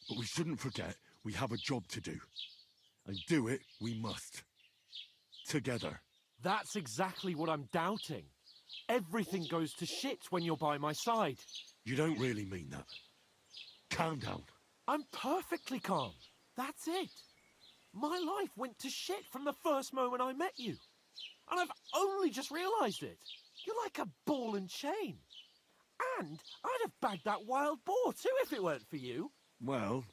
But we shouldn't forget we have a job to do. And do it we must. Together. That's exactly what I'm doubting. Everything goes to shit when you're by my side. You don't really mean that. Calm down. I'm perfectly calm. That's it. My life went to shit from the first moment I met you. And I've only just realised it. You're like a ball and chain. And I'd have bagged that wild boar too if it weren't for you. Well...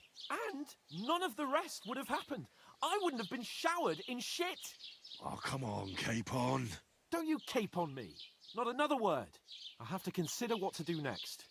And none of the rest would have happened. I wouldn't have been showered in shit. Oh, come on, Capon. Don't you cape on me. Not another word. I have to consider what to do next.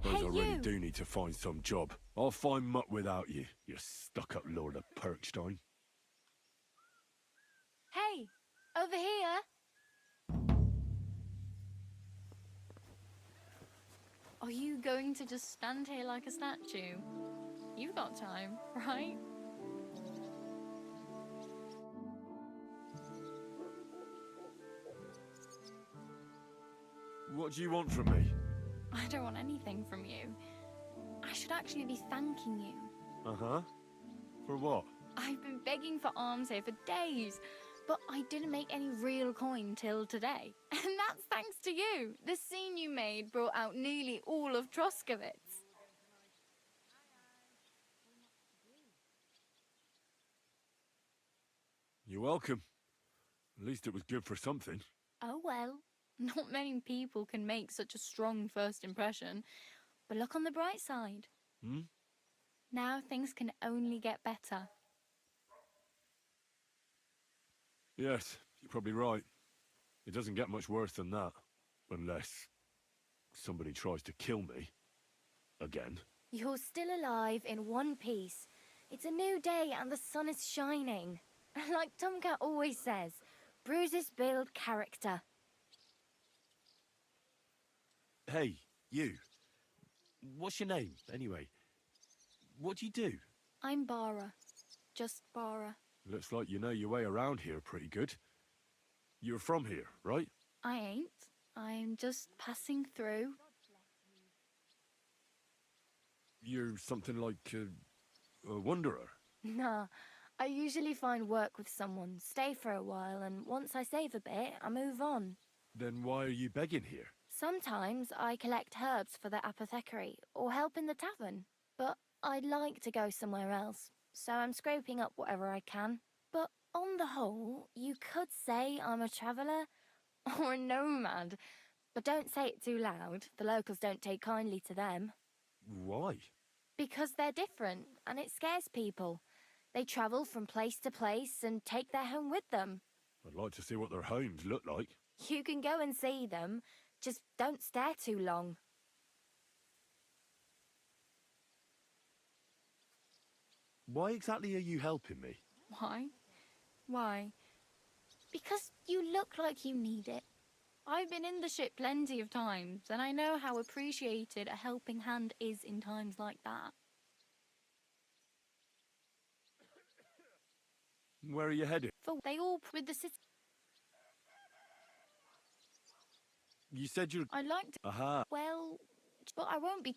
suppose Hey, I really you! do need to find some job. I'll find mutt without you, you stuck-up Lord of Perkstein. Hey, over here. Are you going to just stand here like a statue? You've got time, right? What do you want from me? I don't want anything from you. I should actually be thanking you. Uh-huh. For what? I've been begging for alms here for days, but I didn't make any real coin till today. And that's thanks to you. The scene you made brought out nearly all of Troskowitz. You're welcome. At least it was good for something. Oh well, not many people can make such a strong first impression. But look on the bright side. Hmm? Now things can only get better. Yes, you're probably right. It doesn't get much worse than that. Unless somebody tries to kill me. Again. You're still alive in one piece. It's a new day and the sun is shining. Like Tomcat always says, bruises build character. Hey, you. What's your name, anyway? What do you do? I'm Bara. Just Bara. Looks like you know your way around here pretty good. You're from here, right? I ain't. I'm just passing through. You're something like a wanderer. Nah, I usually find work with someone, stay for a while, and once I save a bit, I move on. Then why are you begging here? Sometimes I collect herbs for the apothecary or help in the tavern, but I'd like to go somewhere else, so I'm scraping up whatever I can. But on the whole, you could say I'm a traveller or a nomad, but don't say it too loud. The locals don't take kindly to them. Why? Because they're different, and it scares people. They travel from place to place and take their home with them. I'd like to see what their homes look like. You can go and see them, just don't stare too long. Why exactly are you helping me? Why? Why? Because you look like you need it. I've been in the ship plenty of times, and I know how appreciated a helping hand is in times like that. Where are you headed? For they all with the city. You said you're... I like to... Aha. Well, but I won't be...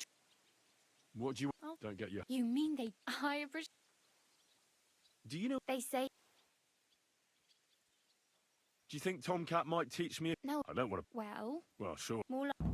What do you... Oh. Don't get you... You mean they... I appreciate... Do you know... They say... Do you think Tomcat might teach me... No. I don't want to... Well... Well, sure. More like...